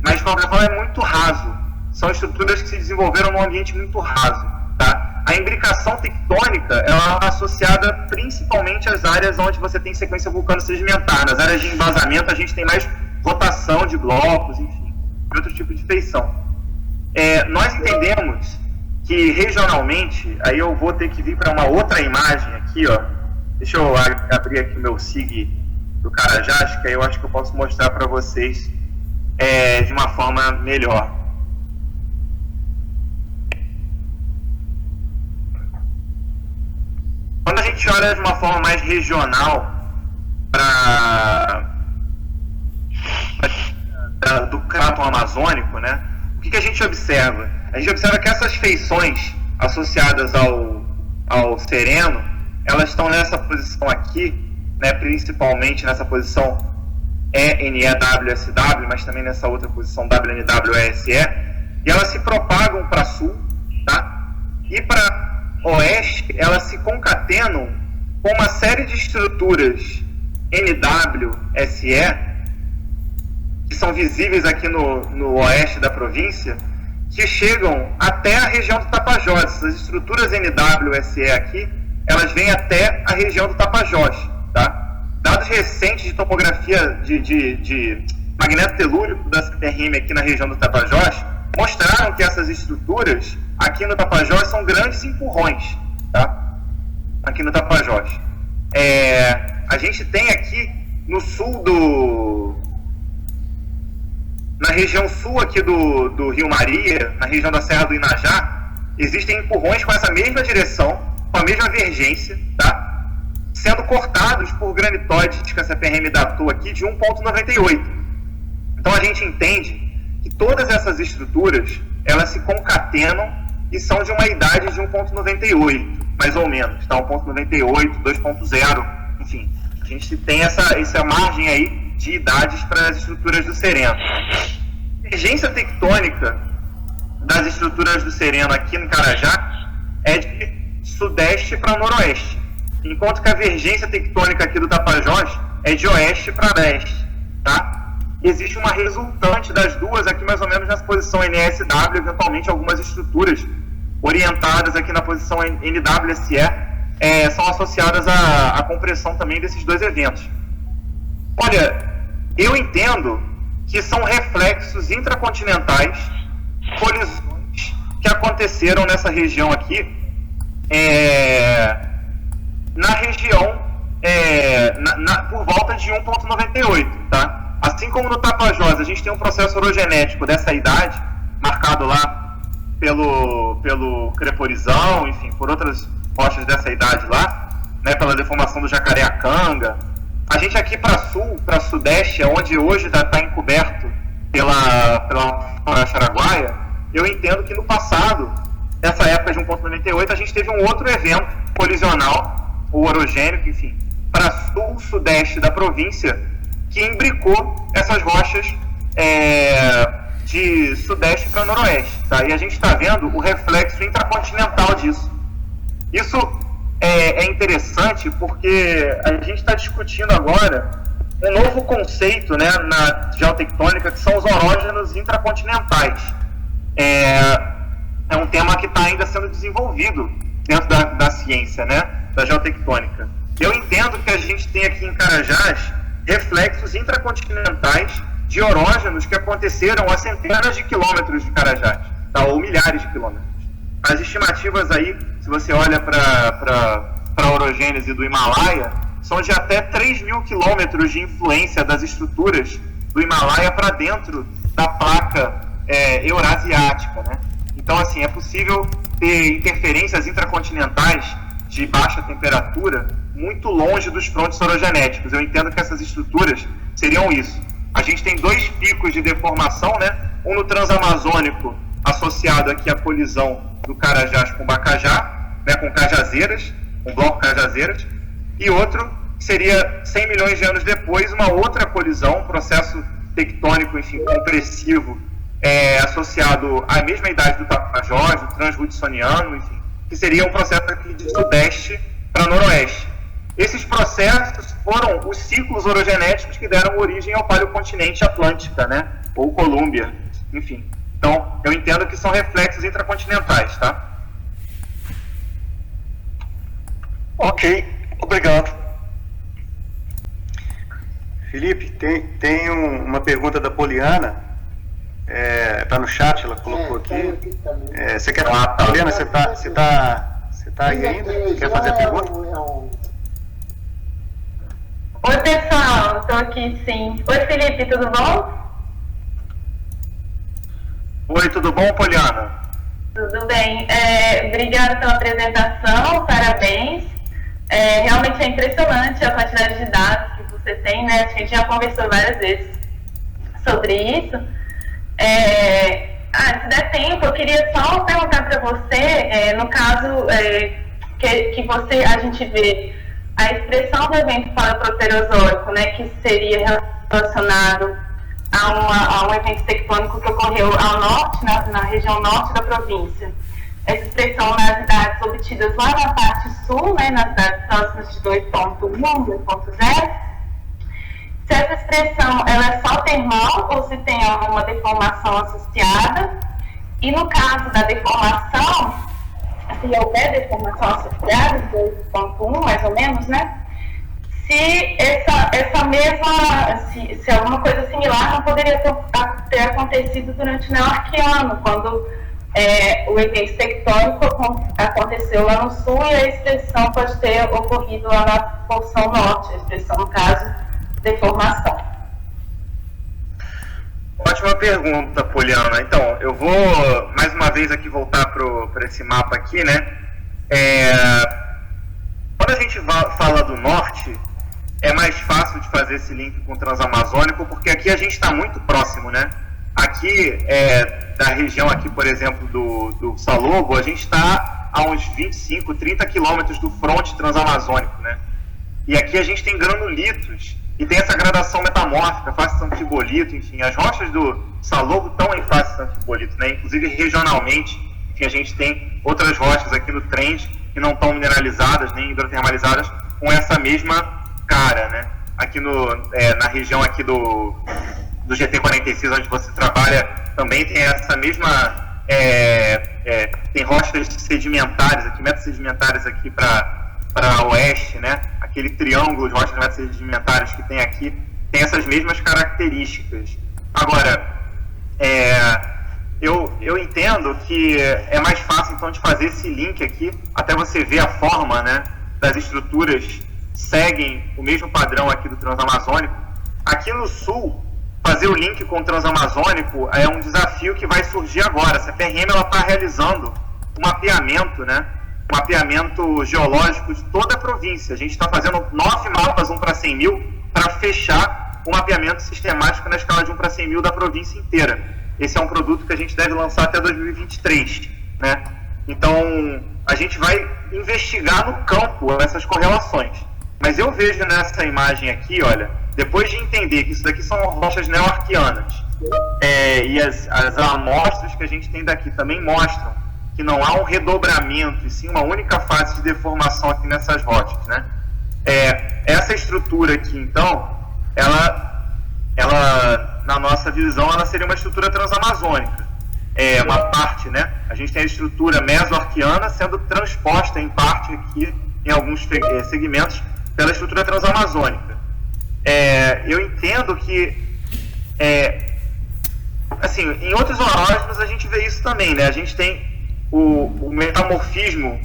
Mas de qualquer forma é muito raso. São estruturas que se desenvolveram num ambiente muito raso, tá? A imbricação tectônica ela é associada principalmente às áreas onde você tem sequência vulcano-sedimentar. Nas áreas de embasamento a gente tem mais rotação de blocos, enfim, outro tipo de feição. Nós entendemos que regionalmente, aí eu vou ter que vir para uma outra imagem aqui, ó. Deixa eu abrir aqui o meu SIG do Carajás, que aí eu acho que eu posso mostrar para vocês de uma forma melhor. Quando a gente olha de uma forma mais regional do cráton amazônico, né? O que a gente observa? A gente observa que essas feições associadas ao sereno, elas estão nessa posição aqui, né? Principalmente nessa posição ENEWSW, mas também nessa outra posição WNWESE, e elas se propagam para sul, tá? E para oeste, elas se concatenam com uma série de estruturas NWSE, que são visíveis aqui no oeste da província, que chegam até a região do Tapajós. Essas estruturas NWSE aqui, elas vêm até a região do Tapajós, tá? Dados recentes de topografia de magneto telúrico da CPRM aqui na região do Tapajós mostraram que essas estruturas aqui no Tapajós são grandes empurrões, tá? Aqui no Tapajós. A gente tem aqui no sul na região sul aqui do Rio Maria, na região da Serra do Inajá, existem empurrões com essa mesma direção, com a mesma vergência, tá? Sendo cortados por granitóides que a CPRM datou aqui de 1,98. Então a gente entende que todas essas estruturas, elas se concatenam e são de uma idade de 1,98, mais ou menos, tá? 1,98, 2,0, enfim. A gente tem essa margem aí de idades para as estruturas do sereno. A divergência tectônica das estruturas do sereno aqui no Carajá é de sudeste para noroeste, enquanto que a divergência tectônica aqui do Tapajós é de oeste para leste, tá? Existe uma resultante das duas aqui mais ou menos nessa posição NSW, eventualmente algumas estruturas orientadas aqui na posição NWSE são associadas à compressão também desses dois eventos. Olha, eu entendo que são reflexos intracontinentais, colisões que aconteceram nessa região aqui, na região por volta de 1,98, tá? Assim como no Tapajós, a gente tem um processo orogenético dessa idade, marcado lá pelo creporizão, enfim, por outras rochas dessa idade lá, né, pela deformação do Jacareacanga. A gente aqui para sul, para sudeste, onde hoje está encoberto pela floresta araguaia, eu entendo que no passado, nessa época de 1,98, a gente teve um outro evento colisional, ou orogênico, enfim, para sul-sudeste da província, que imbricou essas rochas de sudeste para noroeste, tá? E a gente está vendo o reflexo intracontinental disso. Isso é interessante porque a gente está discutindo agora um novo conceito, né, na geotectônica, que são os orógenos intracontinentais. É um tema que está ainda sendo desenvolvido dentro da ciência, né, da geotectônica. Eu entendo que a gente tem aqui em Carajás reflexos intracontinentais de orógenos que aconteceram a centenas de quilômetros de Carajás, tá, ou milhares de quilômetros. As estimativas aí, se você olha para a orogênese do Himalaia, são de até 3.000 quilômetros de influência das estruturas do Himalaia para dentro da placa eurasiática, né? Então, assim, é possível ter interferências intracontinentais de baixa temperatura muito longe dos frontes orogenéticos. Eu entendo que essas estruturas seriam isso. A gente tem 2 picos de deformação, né? Um no Transamazônico, associado aqui à colisão do Carajás com Bacajá, né? Com Cajazeiras, com o bloco Cajazeiras, e outro seria 100 milhões de anos depois, uma outra colisão, um processo tectônico, enfim, compressivo, associado à mesma idade do Tapajós, do Transhudsoniano, enfim, que seria um processo aqui de sudeste para noroeste. Esses processos foram os ciclos orogenéticos que deram origem ao paleocontinente Atlântica, né? Ou Colúmbia, enfim. Então, eu entendo que são reflexos intracontinentais, tá? Ok, obrigado. Felipe, tem uma pergunta da Poliana, tá no chat, ela colocou aqui. Você quer falar, Poliana, você tá aí ainda? Quer fazer a pergunta? Oi, pessoal, estou aqui sim. Oi, Felipe, tudo bom? Oi, tudo bom, Poliana? Tudo bem. Obrigada pela apresentação, parabéns. Realmente é impressionante a quantidade de dados que você tem, né? A gente já conversou várias vezes sobre isso. Se der tempo, eu queria só perguntar para você, no caso que a gente vê a expressão do evento paleoproterozoico, né, que seria relacionado a um evento tectônico que ocorreu ao norte, na região norte da província. Essa expressão nas idades obtidas lá na parte sul, né, nas idades próximas de 2.1, 2.0, se essa expressão ela é só termal ou se tem alguma deformação associada, e no caso da deformação, se houver deformação associada, 2.1 mais ou menos, né? Se essa mesma, se alguma coisa similar não poderia ter acontecido durante o Neoarquiano, quando o evento tectônico aconteceu lá no sul e a expressão pode ter ocorrido lá na porção norte, a expressão, no caso, deformação. Ótima pergunta, Poliana. Então, eu vou mais uma vez aqui voltar para esse mapa aqui, né? Quando a gente fala do norte, é mais fácil de fazer esse link com o Transamazônico, porque aqui a gente está muito próximo, né? Aqui, da região aqui, por exemplo, do Salobo, a gente está a uns 25, 30 quilômetros do fronte transamazônico, né? E aqui a gente tem granulitos, e tem essa gradação metamórfica, face anfibolito, enfim, as rochas do Salobo estão em face anfibolito, né? Inclusive regionalmente, enfim, a gente tem outras rochas aqui no Trend que não estão mineralizadas nem hidrotermalizadas com essa mesma cara, né? Aqui na região aqui do GT46, onde você trabalha, também tem essa mesma tem rochas sedimentares aqui, metasedimentares aqui para oeste, né? Aquele triângulo de rochas metasedimentares que tem aqui, tem essas mesmas características. Agora, eu entendo que é mais fácil, então, de fazer esse link aqui, até você ver a forma, né, das estruturas seguem o mesmo padrão aqui do Transamazônico. Aqui no sul, fazer o link com o Transamazônico é um desafio que vai surgir agora. A CPRM está realizando um mapeamento, né? Um mapeamento geológico de toda a província. A gente está fazendo 9 mapas 1 para 100 mil para fechar o mapeamento sistemático na escala de 1 para 100 mil da província inteira. Esse é um produto que a gente deve lançar até 2023, né? Então, a gente vai investigar no campo essas correlações. Mas eu vejo nessa imagem aqui, olha, depois de entender que isso daqui são rochas neoarquianas, e as amostras que a gente tem daqui também mostram que não há um redobramento, e sim uma única fase de deformação aqui nessas rochas, né? Essa estrutura aqui, então, ela, na nossa visão, ela seria uma estrutura transamazônica. Uma parte, né? A gente tem a estrutura mesoarquiana sendo transposta em parte aqui, em alguns segmentos, pela estrutura transamazônica. Eu entendo que, assim, em outros horóscopos a gente vê isso também, né? A gente tem o metamorfismo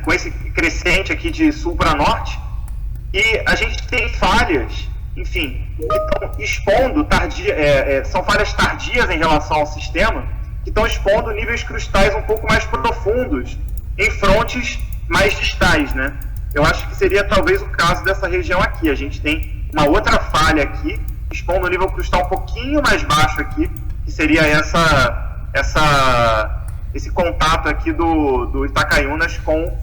com esse crescente aqui de sul para norte, e a gente tem falhas, enfim, que estão expondo são falhas tardias em relação ao sistema, que estão expondo níveis crustais um pouco mais profundos em frontes mais distais, né? Eu acho que seria talvez o caso dessa região aqui. A gente tem uma outra falha aqui, expondo o nível crustal um pouquinho mais baixo aqui, que seria esse contato aqui do Itacaiunas com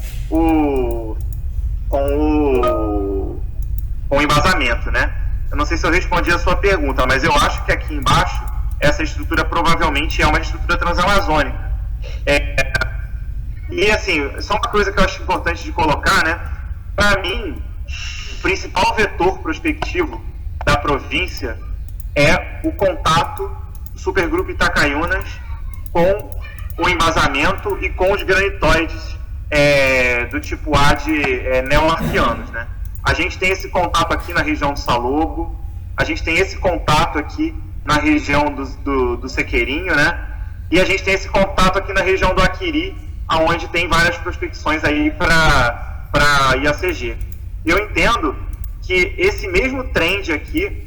o embasamento, né? Eu não sei se eu respondi a sua pergunta, mas eu acho que aqui embaixo essa estrutura provavelmente é uma estrutura transamazônica. E assim, só uma coisa que eu acho importante de colocar, né? Para mim, o principal vetor prospectivo da província é o contato do supergrupo Itacaiunas com o embasamento e com os granitóides do tipo A de neoarquianos, né? A gente tem esse contato aqui na região do Salobo, a gente tem esse contato aqui na região do Sequeirinho, né? E a gente tem esse contato aqui na região do Aquiri, onde tem várias prospecções aí para IACG. Eu entendo que esse mesmo trend aqui,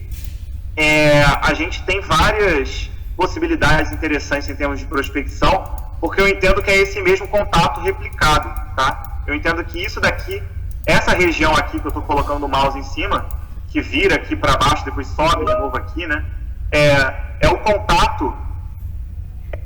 a gente tem várias possibilidades interessantes em termos de prospecção, porque eu entendo que é esse mesmo contato replicado, tá? Eu entendo que isso daqui, essa região aqui que eu estou colocando o mouse em cima, que vira aqui para baixo, depois sobe de novo aqui, né? É o contato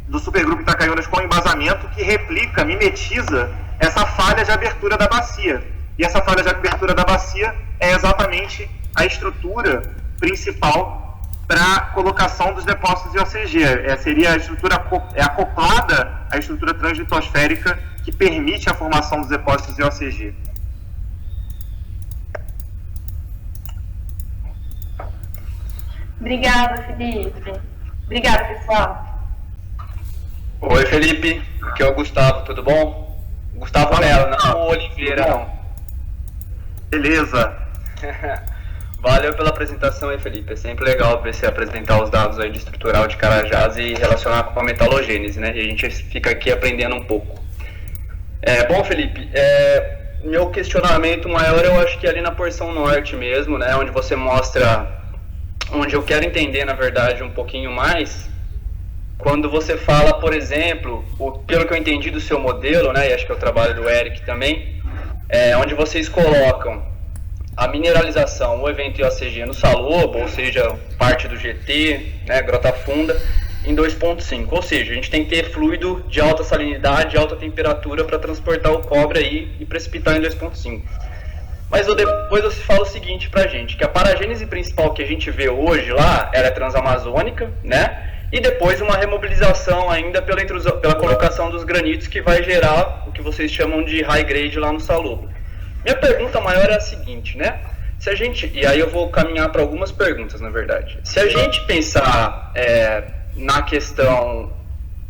do supergrupo Itacaiunas com o embasamento que replica, mimetiza essa falha de abertura da bacia. E essa falha de abertura da bacia é exatamente a estrutura principal para a colocação dos depósitos de OCG. Seria a estrutura acoplada à estrutura translitosférica que permite a formação dos depósitos de OCG. Obrigada, Felipe. Obrigada, pessoal. Oi, Felipe. Aqui é o Gustavo, tudo bom? Gustavo Melo, não o Oliveira, não. Beleza. Valeu pela apresentação aí, Felipe. É sempre legal ver você apresentar os dados aí de estrutural de Carajás e relacionar com a metalogênese, né? E a gente fica aqui aprendendo um pouco. Bom, Felipe, meu questionamento maior eu acho que é ali na porção norte mesmo, né? Onde você mostra, onde eu quero entender, na verdade, um pouquinho mais, quando você fala, por exemplo, pelo que eu entendi do seu modelo, né? E acho que é o trabalho do Eric também, onde vocês colocam a mineralização, o evento IACG no Salobo, ou seja, parte do GT, né, Grota Funda, em 2.5. Ou seja, a gente tem que ter fluido de alta salinidade, alta temperatura para transportar o cobre aí e precipitar em 2.5. Mas depois você fala o seguinte pra gente, que a paragênese principal que a gente vê hoje lá, ela é transamazônica, né? E depois uma remobilização ainda pela colocação dos granitos que vai gerar o que vocês chamam de high grade lá no Salobo. Minha pergunta maior é a seguinte, né? Se a gente, e aí eu vou caminhar para algumas perguntas, na verdade. Se a gente pensar na questão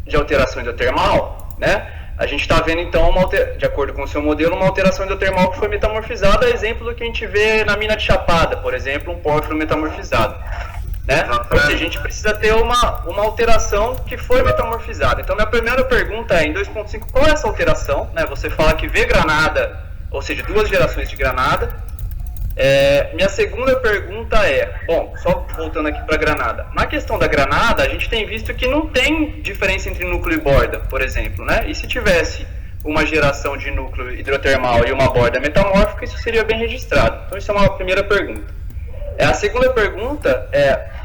de alteração hidrotermal, né? A gente está vendo então, de acordo com o seu modelo, uma alteração hidrotermal que foi metamorfizada, exemplo do que a gente vê na mina de Chapada, por exemplo, um pórfiro metamorfizado. Né? Ou seja, a gente precisa ter uma alteração que foi metamorfizada. Então, minha primeira pergunta é, em 2.5, qual é essa alteração? Né? Você fala que vê granada, ou seja, 2 gerações de granada. Minha segunda pergunta é, bom, só voltando aqui para a granada. Na questão da granada, a gente tem visto que não tem diferença entre núcleo e borda, por exemplo, né? E se tivesse uma geração de núcleo hidrotermal e uma borda metamórfica, isso seria bem registrado. Então, isso é uma primeira pergunta. A segunda pergunta é,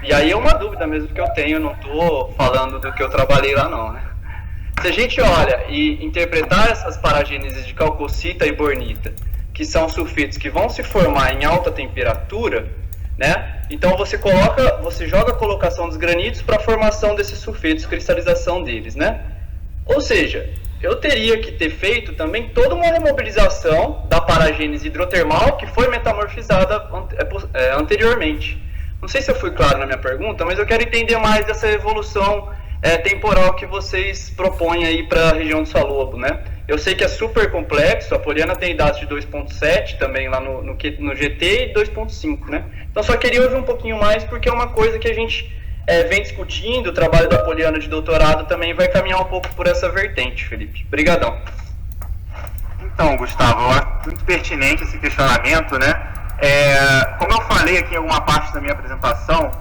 e aí é uma dúvida mesmo que eu tenho, não estou falando do que eu trabalhei lá não, né? Se a gente olha e interpretar essas paragêneses de calcocita e bornita, que são sulfitos que vão se formar em alta temperatura, né? Então você joga a colocação dos granitos para a formação desses sulfetos, cristalização deles, né? Ou seja, eu teria que ter feito também toda uma remobilização da paragênese hidrotermal que foi metamorfizada anteriormente. Não sei se eu fui claro na minha pergunta, mas eu quero entender mais dessa evolução temporal que vocês propõem aí para a região do Salobo, né? Eu sei que é super complexo, a Poliana tem dados de 2.7 também lá no GT e 2.5, né? Então só queria ouvir um pouquinho mais, porque é uma coisa que a gente vem discutindo, o trabalho da Poliana de doutorado também vai caminhar um pouco por essa vertente, Felipe. Obrigadão. Então, Gustavo, eu acho muito pertinente esse questionamento, né? Como eu falei aqui em alguma parte da minha apresentação,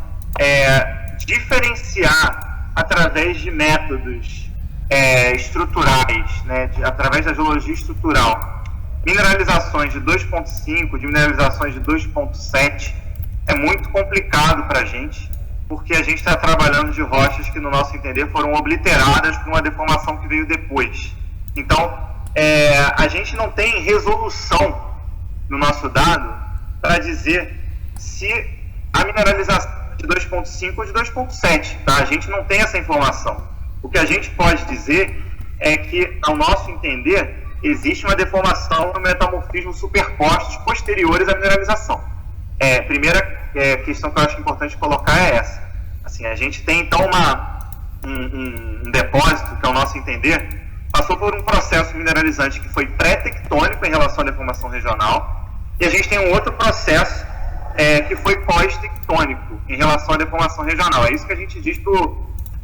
diferenciar através de métodos estruturais, né, através da geologia estrutural, mineralizações de 2.5, de mineralizações de 2.7, é muito complicado para a gente, porque a gente está trabalhando de rochas que, no nosso entender, foram obliteradas por uma deformação que veio depois. Então, a gente não tem resolução no nosso dado para dizer se a mineralização é de 2.5 ou de 2.7, tá? A gente não tem essa informação. O que a gente pode dizer é que, ao nosso entender, existe uma deformação no metamorfismo superpostos posteriores à mineralização. A primeira questão que eu acho importante colocar é essa. Assim, a gente tem, então, um depósito que, ao nosso entender, passou por um processo mineralizante que foi pré-tectônico em relação à deformação regional, e a gente tem um outro processo que foi pós-tectônico em relação à deformação regional. É isso que a gente diz para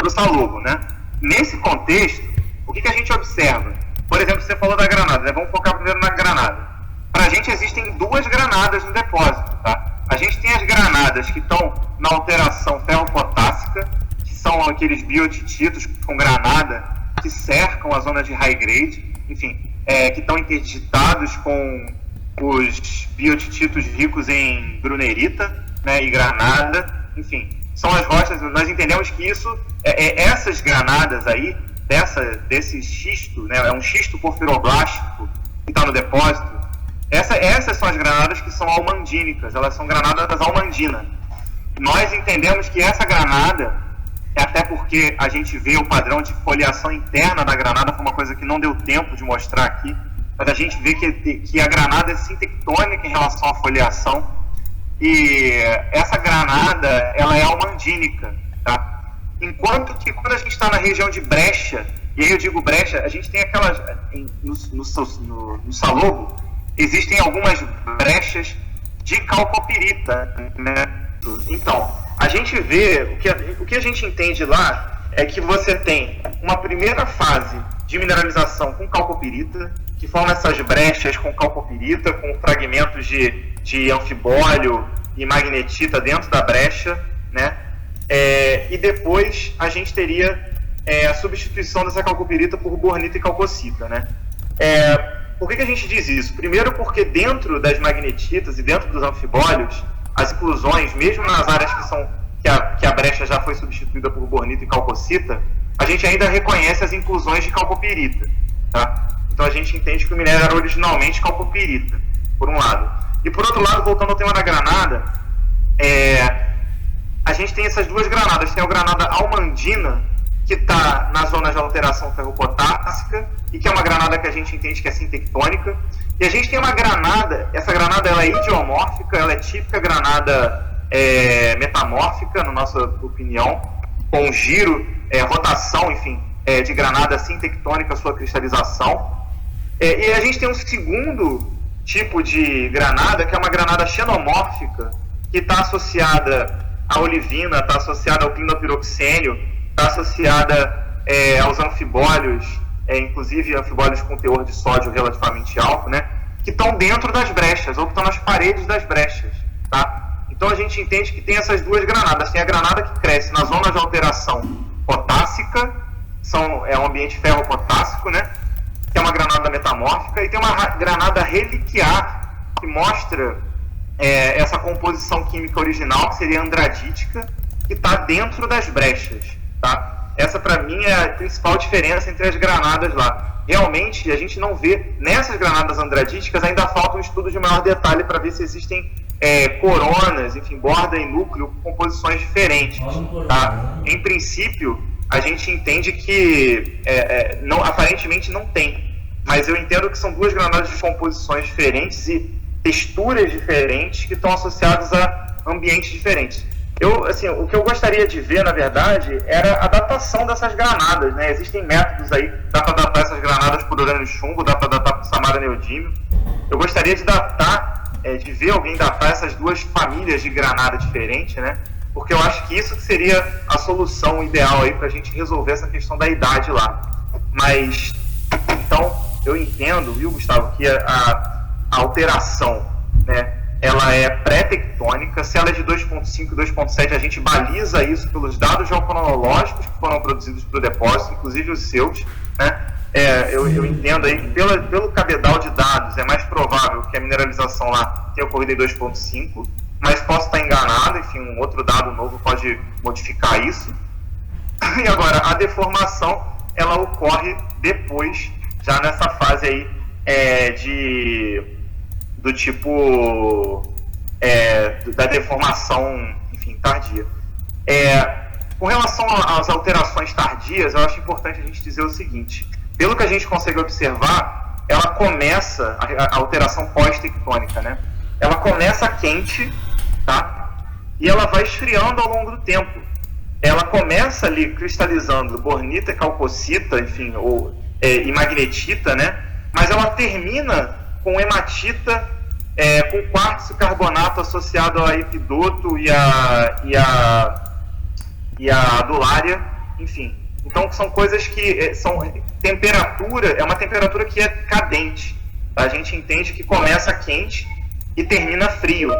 o Salobo, né? Nesse contexto, o que a gente observa? Por exemplo, você falou da granada, né? Vamos focar primeiro na granada. Para a gente existem duas granadas no depósito, tá? A gente tem as granadas que estão na alteração ferropotássica, que são aqueles biotititos com granada que cercam a zona de high grade, enfim, que estão interdigitados com os biotititos ricos em grunerita, né, e granada, enfim, são as rochas. Nós entendemos que isso, essas granadas aí, desse xisto, né, é um xisto porfiroblástico que está no depósito, essas são as granadas que são almandínicas, elas são granadas almandina. Nós entendemos que essa granada, até porque a gente vê o padrão de foliação interna da granada, foi uma coisa que não deu tempo de mostrar aqui, mas a gente vê que a granada é sintectônica em relação à foliação, e essa granada, ela é almandínica, tá? Enquanto que quando a gente está na região de brecha, e aí eu digo brecha, a gente tem aquelas, no Salobo, existem algumas brechas de calcopirita, né? Então, a gente vê, o que a gente entende lá é que você tem uma primeira fase de mineralização com calcopirita, que forma essas brechas com calcopirita, com fragmentos de anfibólio e magnetita dentro da brecha, né? E depois a gente teria a substituição dessa calcopirita por bornita e calcocita, né? Por que a gente diz isso? Primeiro porque dentro das magnetitas e dentro dos anfibólios, as inclusões, mesmo nas áreas que a brecha já foi substituída por bornita e calcocita, a gente ainda reconhece as inclusões de calcopirita, tá? Então a gente entende que o minério era originalmente calcopirita, por um lado. E por outro lado, voltando ao tema da granada, a gente tem essas duas granadas. Tem a granada almandina, que está na zona de alteração ferropotássica, e que é uma granada que a gente entende que é sintectônica. E a gente tem uma granada, essa granada ela é idiomórfica, ela é típica granada metamórfica, na nossa opinião, com giro, rotação, enfim, de granada sintectônica, sua cristalização. E a gente tem um segundo tipo de granada, que é uma granada xenomórfica, que está associada à olivina, está associada ao clinopiroxênio, está associada aos anfibólios, inclusive anfibólios com teor de sódio relativamente alto, né, que estão dentro das brechas, ou que estão nas paredes das brechas, tá? Então a gente entende que tem essas duas granadas. Tem a granada que cresce na zona de alteração potássica, é um ambiente ferropotássico, né, que é uma granada metamórfica, e tem uma granada reliquiar, que mostra essa composição química original, que seria andradítica, que está dentro das brechas, tá? Essa, para mim, é a principal diferença entre as granadas lá. Realmente, a gente não vê, nessas granadas andradíticas, ainda falta um estudo de maior detalhe para ver se existem coronas, enfim, borda e núcleo com composições diferentes. Tá? Em princípio, a gente entende que aparentemente não tem, mas eu entendo que são duas granadas de composições diferentes e texturas diferentes que estão associadas a ambientes diferentes. O que eu gostaria de ver, na verdade, era a datação dessas granadas, né? Existem métodos aí, dá para datar essas granadas por urânio e chumbo, dá para datar por samara neodímio. Eu gostaria de datar, de ver alguém datar essas duas famílias de granada diferentes, né? Porque eu acho que isso seria a solução ideal aí para a gente resolver essa questão da idade lá. Mas, então, eu entendo, viu, Gustavo, que a alteração, né, ela é pré-tectônica. Se ela é de 2.5 e 2.7, a gente baliza isso pelos dados geocronológicos que foram produzidos para o depósito, inclusive os seus, né? Eu entendo aí que pelo cabedal de dados é mais provável que a mineralização lá tenha ocorrido em 2.5, mas posso estar enganado, enfim, um outro dado novo pode modificar isso. E agora, a deformação, ela ocorre depois, já nessa fase aí do tipo da deformação, enfim, tardia. Com relação às alterações tardias, eu acho importante a gente dizer o seguinte: pelo que a gente consegue observar, ela começa, a alteração pós-tectônica, né? Ela começa quente, tá? E ela vai esfriando ao longo do tempo. Ela começa ali cristalizando bornita e calcocita, enfim, e magnetita, né? Mas ela termina com hematita, com quartzo carbonato associado a epidoto e a adulária, enfim. Então são coisas que é uma temperatura que é cadente. Tá? A gente entende que começa quente e termina frio.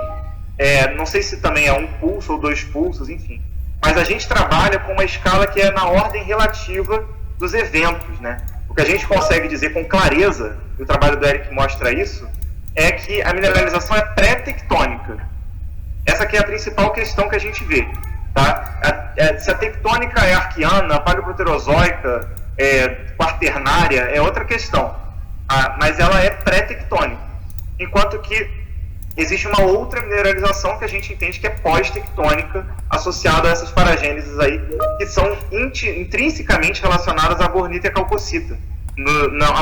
Não sei se também é um pulso ou 2 pulsos, enfim. Mas a gente trabalha com uma escala que é na ordem relativa dos eventos, né? O que a gente consegue dizer com clareza, e o trabalho do Eric mostra isso, é que a mineralização é pré-tectônica. Essa aqui é a principal questão que a gente vê. Tá? Se a tectônica é arqueana, paleoproterozoica, quaternária, é outra questão. Mas ela é pré-tectônica. Enquanto que existe uma outra mineralização que a gente entende que é pós-tectônica, associada a essas paragêneses aí, que são intrinsecamente relacionadas à bornita e à calcocita,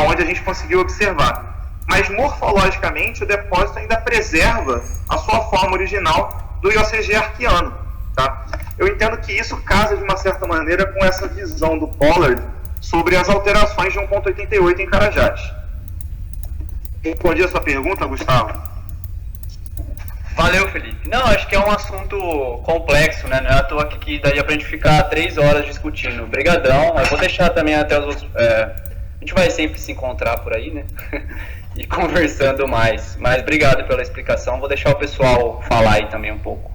onde a gente conseguiu observar. Mas morfologicamente o depósito ainda preserva a sua forma original do IOCG arqueano. Tá? Eu entendo que isso casa de uma certa maneira com essa visão do Pollard sobre as alterações de 1.88 em Carajás. Respondi a sua pergunta, Gustavo? Valeu, Felipe. Não, acho que é um assunto complexo, né? Não é à toa que daria pra gente ficar 3 horas discutindo. Obrigadão. Eu vou deixar também até os outros... a gente vai sempre se encontrar por aí, né? E conversando mais. Mas obrigado pela explicação. Vou deixar o pessoal falar aí também um pouco.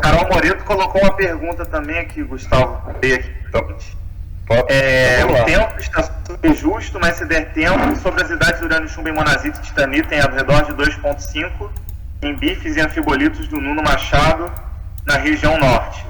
Carol Moreto colocou uma pergunta também aqui, Gustavo. O tempo está super justo, mas se der tempo, sobre as idades de urânio, chumbo, monazite e titanita em ao redor de 2.5 em bifes e anfibolitos do Nuno Machado, na região norte.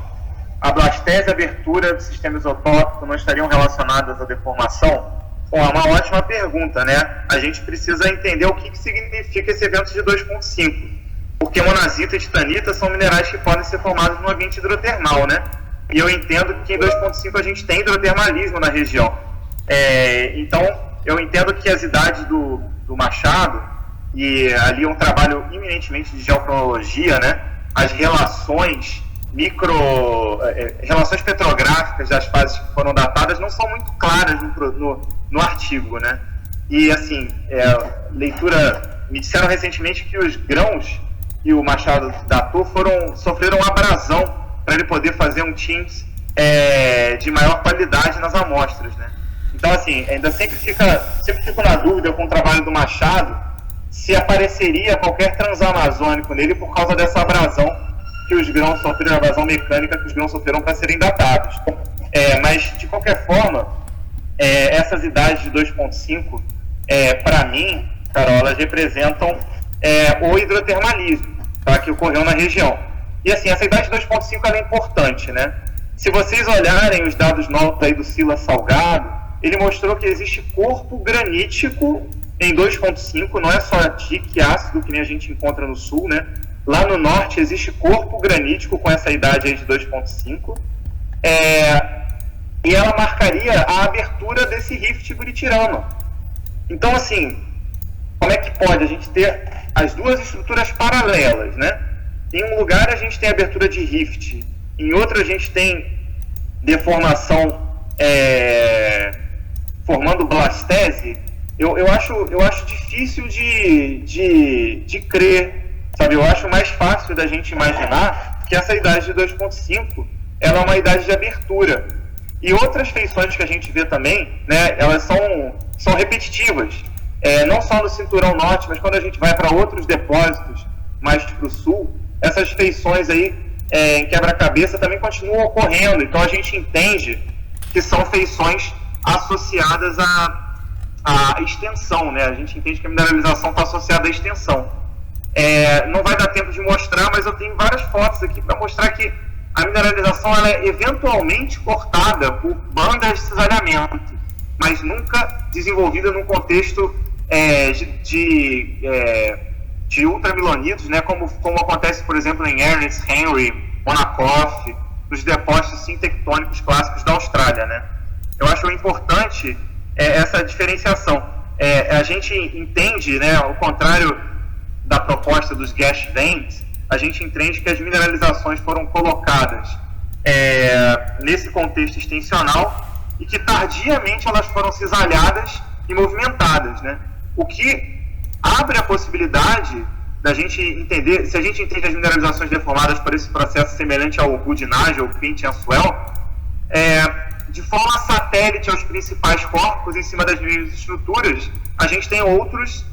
A blastese e a abertura do sistema isotópico não estariam relacionadas à deformação? Bom, é uma ótima pergunta, né? A gente precisa entender o que significa esse evento de 2.5. Porque monazita e titanita são minerais que podem ser formados no ambiente hidrotermal, né? E eu entendo que em 2.5 a gente tem hidrotermalismo na região. Então, eu entendo que as idades do Machado, e ali é um trabalho eminentemente de geocronologia, né? As relações relações petrográficas das fases que foram datadas não são muito claras no artigo, né? E, assim, me disseram recentemente que os grãos que o Machado datou sofreram abrasão para ele poder fazer um TIMS de maior qualidade nas amostras, né? Então, assim, ainda sempre fico na dúvida com o trabalho do Machado se apareceria qualquer transamazônico nele por causa dessa abrasão que os grãos sofreram, a abrasão mecânica que os grãos sofreram para serem datados. Mas, de qualquer forma, essas idades de 2.5, para mim, Carol, elas representam o hidrotermalismo, tá, que ocorreu na região. E assim, essa idade de 2.5 ela é importante, né? Se vocês olharem os dados novos aí do Silas Salgado, ele mostrou que existe corpo granítico em 2,5, não é só dique ácido que nem a gente encontra no sul, né? Lá no norte existe corpo granítico com essa idade aí de 2,5, e ela marcaria a abertura desse rift Buritirama. Então, assim, como é que pode a gente ter as duas estruturas paralelas, né? Em um lugar a gente tem abertura de rift, em outro a gente tem deformação formando blastese. Eu acho difícil de crer, sabe? Eu acho mais fácil da gente imaginar que essa idade de 2,5 ela é uma idade de abertura. E outras feições que a gente vê também, né, elas são repetitivas. Não só no cinturão norte, mas quando a gente vai para outros depósitos mais para o sul, essas feições aí em quebra-cabeça também continuam ocorrendo. Então a gente entende que são feições associadas à extensão, né? A gente entende que a mineralização está associada à extensão. Não vai dar tempo de mostrar, mas eu tenho várias fotos aqui para mostrar que a mineralização ela é eventualmente cortada por bandas de cisalhamento, mas nunca desenvolvida num contexto de ultramilonidos, né, como acontece, por exemplo, em Ernest Henry, Monacoff, nos depósitos sintectônicos clássicos da Austrália, né? Eu acho importante essa diferenciação. A gente entende, né, ao contrário da proposta dos gas veins, a gente entende que as mineralizações foram colocadas nesse contexto extensional e que tardiamente elas foram cisalhadas e movimentadas, né? O que abre a possibilidade da gente entender, se a gente entende as mineralizações deformadas por esse processo semelhante ao Goodinage ou Pinch and Swell, de forma satélite aos principais corpos, em cima das mesmas estruturas, a gente tem outros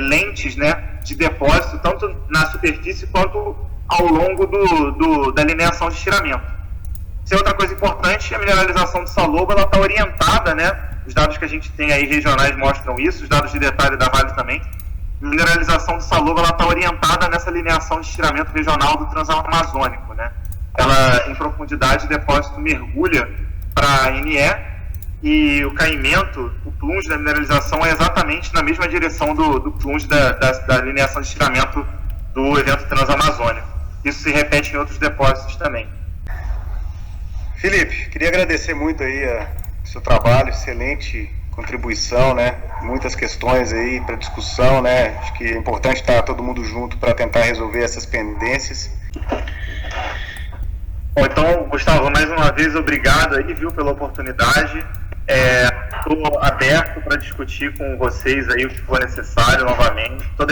lentes, né, de depósito, tanto na superfície quanto ao longo da lineação de estiramento. Isso é outra coisa importante, a mineralização de Salobo está orientada, né, os dados que a gente tem aí regionais mostram isso, os dados de detalhe da Vale também. A mineralização de Salobo está orientada nessa lineação de estiramento regional do Transamazônico, né? Ela, em profundidade, o depósito mergulha para a NE e o caimento, o plunge da mineralização é exatamente na mesma direção do plunge da lineação de estiramento do evento transamazônico. Isso se repete em outros depósitos também. Felipe, queria agradecer muito aí o seu trabalho, excelente contribuição, né? Muitas questões aí para discussão, né? Acho que é importante estar todo mundo junto para tentar resolver essas pendências. Bom, então, Gustavo, mais uma vez, obrigado aí, viu, pela oportunidade. Estou aberto para discutir com vocês aí o que for necessário novamente.